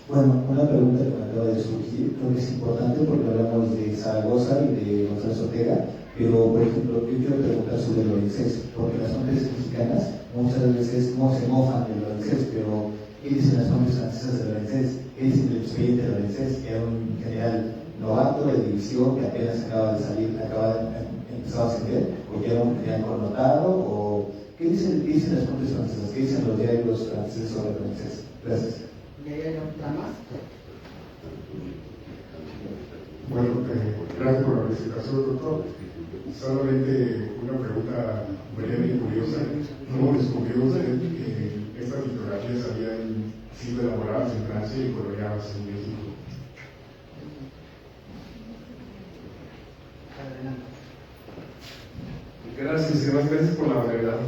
Bueno, una pregunta que me acaba de surgir, creo que es importante porque hablamos de Zaragoza y de González Ortega, pero por ejemplo, yo quiero preguntar sobre Lorenzés, porque las fuentes mexicanas muchas veces no se mofan de Lorenzés, pero él dice las fuentes francesas de Lorenzés, él dice el expediente de Lorenzés, que era un general novato de división que apenas acaba de salir, empezado a ascender, o ya un material connotado, o ¿qué dicen las fuentes francesas? ¿Qué dicen los diarios franceses sobre el francés? Gracias. ¿Y hay otra más? Bueno, gracias por la presentación, doctor. Solamente una pregunta breve y curiosa. ¿Cómo descubrió usted que estas litografías habían sido elaboradas en Francia y coloreadas en México? Gracias, gracias por la brevedad.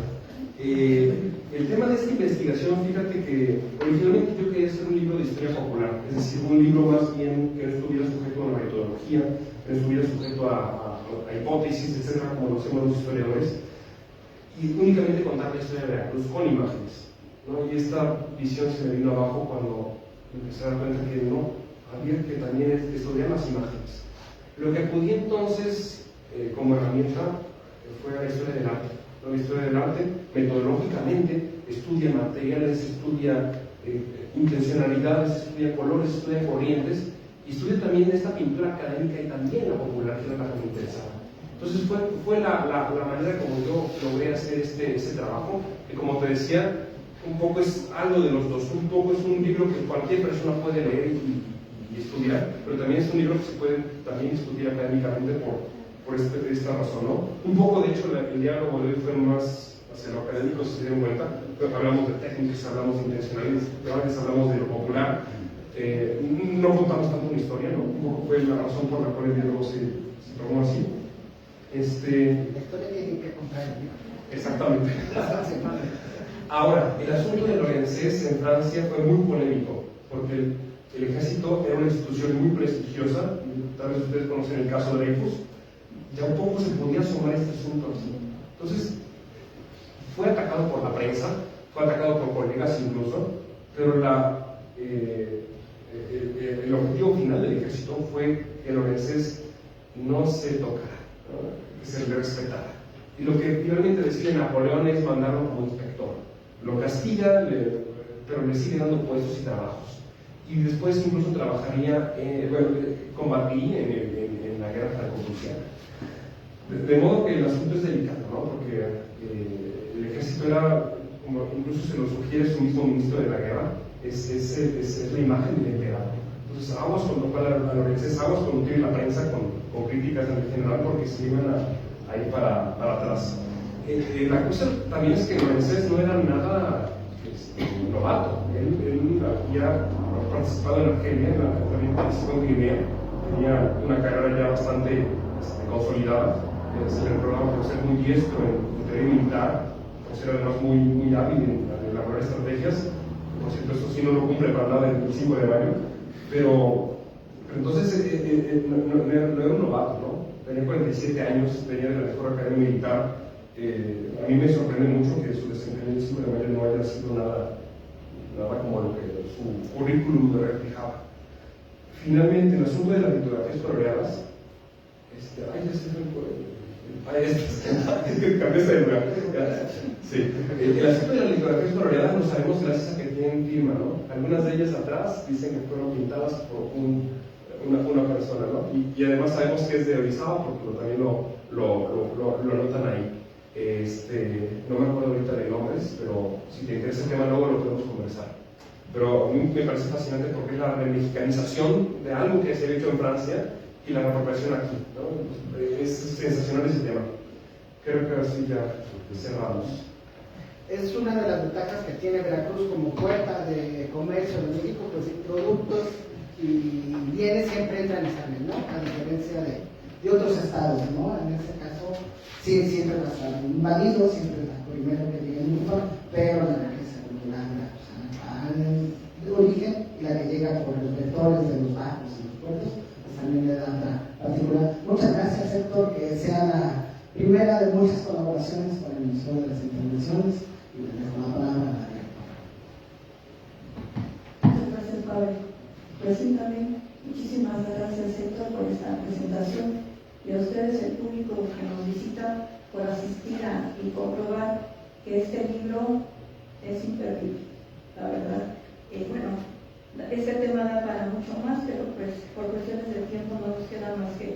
El tema de esta investigación, fíjate que originalmente yo quería hacer un libro de historia popular, es decir, un libro más bien que no estuviera sujeto a una metodología, que no estuviera sujeto a hipótesis, etcétera, como lo hacemos los historiadores, y únicamente contar la historia de Veracruz con imágenes, ¿no? Y esta visión se me vino abajo cuando empecé a dar cuenta que no, había que también estudiar las imágenes. Lo que acudí entonces como herramienta fue a la historia del arte. La historia del arte, metodológicamente, estudia materiales, estudia intencionalidades, estudia colores, estudia corrientes, y estudia también esta pintura académica y también la popular, que es la que me interesaba. Entonces fue la manera como yo logré hacer este trabajo, que como te decía, un poco es algo de los dos, un poco es un libro que cualquier persona puede leer y estudiar, pero también es un libro que se puede también discutir académicamente por esta razón, ¿no? Un poco, de hecho, el diálogo de hoy fue más hacia lo académico, si se dieron cuenta. Hablamos de técnicas, hablamos de intencionalidades, hablamos de lo popular. No contamos tanto una historia, ¿no? Un poco fue la razón por la cual el diálogo se tomó así. La historia tiene que contar el libro. Exactamente. Ahora, el asunto de Lorenzés en Francia fue muy polémico, porque el ejército era una institución muy prestigiosa. Tal vez ustedes conocen el caso de Dreyfus. Ya un poco se podía asomar este asunto aquí. Entonces, fue atacado por la prensa, fue atacado por colegas incluso, pero el objetivo final del ejército fue que Lorenzés no se tocara, ¿no? Que se le respetara. Y lo que finalmente decide Napoleón es mandarlo como inspector. Lo castiga, pero le sigue dando puestos y trabajos. Y después incluso trabajaría, combatiría en la guerra franco-prusiana. De modo que el asunto es delicado, ¿no? Porque el ejército era, como incluso se lo sugiere su mismo ministro de la guerra, es la imagen del emperador. Entonces, aguas con lo cual a Lorenzés, aguas con nutrir la prensa con críticas en general, porque se iban a ir para atrás. La cosa también es que Lorenzés no era nada novato. Él había participado en Argelia, también participó en Guinea, tenía una carrera ya bastante consolidada. Se le recordaba por ser muy diestro en teoría militar, por ser además muy hábil en elaborar estrategias. Por cierto, eso sí no lo cumple para nada el 5 de mayo, pero entonces no era un novato, ¿no? Tenía 47 años, venía de la mejor academia militar. A mí me sorprende mucho que su desempeño el 5 de mayo no haya sido nada como lo que su currículum reflejaba. Finalmente, el asunto de las litografías coloreadas, cambiaste de lugar. Sí. El asunto de las litografías coloreadas lo sabemos gracias a que tienen firma, ¿no? Algunas de ellas atrás dicen que fueron pintadas por una persona, ¿no? Y además sabemos que es de Orizaba porque también lo anotan ahí. No me acuerdo ahorita de nombres, pero si te interesa el tema luego lo podemos conversar. Pero a mí me parece fascinante porque es la remexicanización de algo que se ha hecho en Francia y la reapropiación aquí, ¿no? Es sensacional ese tema. Creo que así ya cerramos. Es una de las ventajas que tiene Veracruz como puerta de comercio de México, pues productos y bienes siempre entran y salen, ¿no? A diferencia de otros estados, ¿no? En este caso, sí, siempre va a estar invadido, siempre es el primero que llega en México, pero la riqueza cultural de origen y la que llega por los vectores de los bajos y los puertos, pues también le da otra particular. Muchas gracias, Héctor, que sea la primera de muchas colaboraciones con el Museo de las Intervenciones y le dejo la palabra a la directora. Muchas gracias, Pablo. Pues sí, también muchísimas gracias, Héctor, por esta presentación y a ustedes, el público que nos visita, por asistir y comprobar que este libro es imperdible, la verdad. Bueno, Este tema da para mucho más, pero pues por cuestiones de tiempo no nos queda más que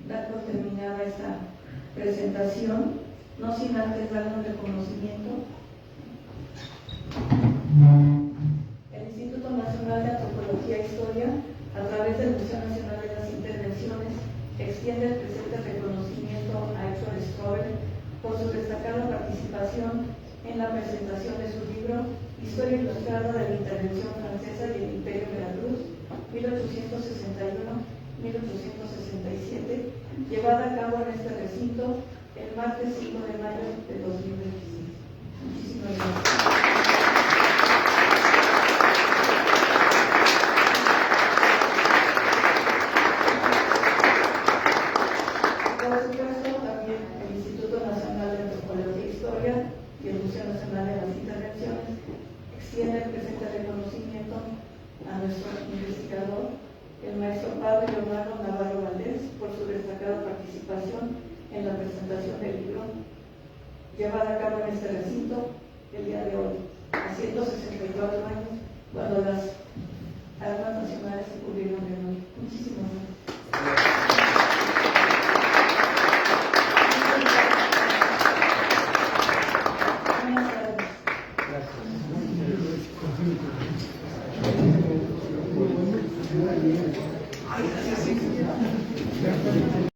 dar por terminada esta presentación, no sin antes darle un reconocimiento. El Instituto Nacional de Antropología e Historia, a través del Museo Nacional de las Intervenciones, extiende el presente reconocimiento a Héctor Strobel por su destacada participación en la presentación de su libro Historia Ilustrada de la Intervención Francesa y el Imperio Veracruz, 1861-1867, llevada a cabo en este recinto el martes 5 de mayo de 2026. Muchísimas gracias. Por supuesto, también el Instituto Nacional de Antropología e Historia y el Museo Nacional de las Intervenciones extiende el presente reconocimiento a nuestro investigador, el maestro Pablo Leonardo Navarro Valdés, por su destacada participación en la presentación del libro llevada a cabo en este recinto el día de hoy, a 164 años, cuando las armas nacionales se cubrieron de honor. Muchísimas gracias.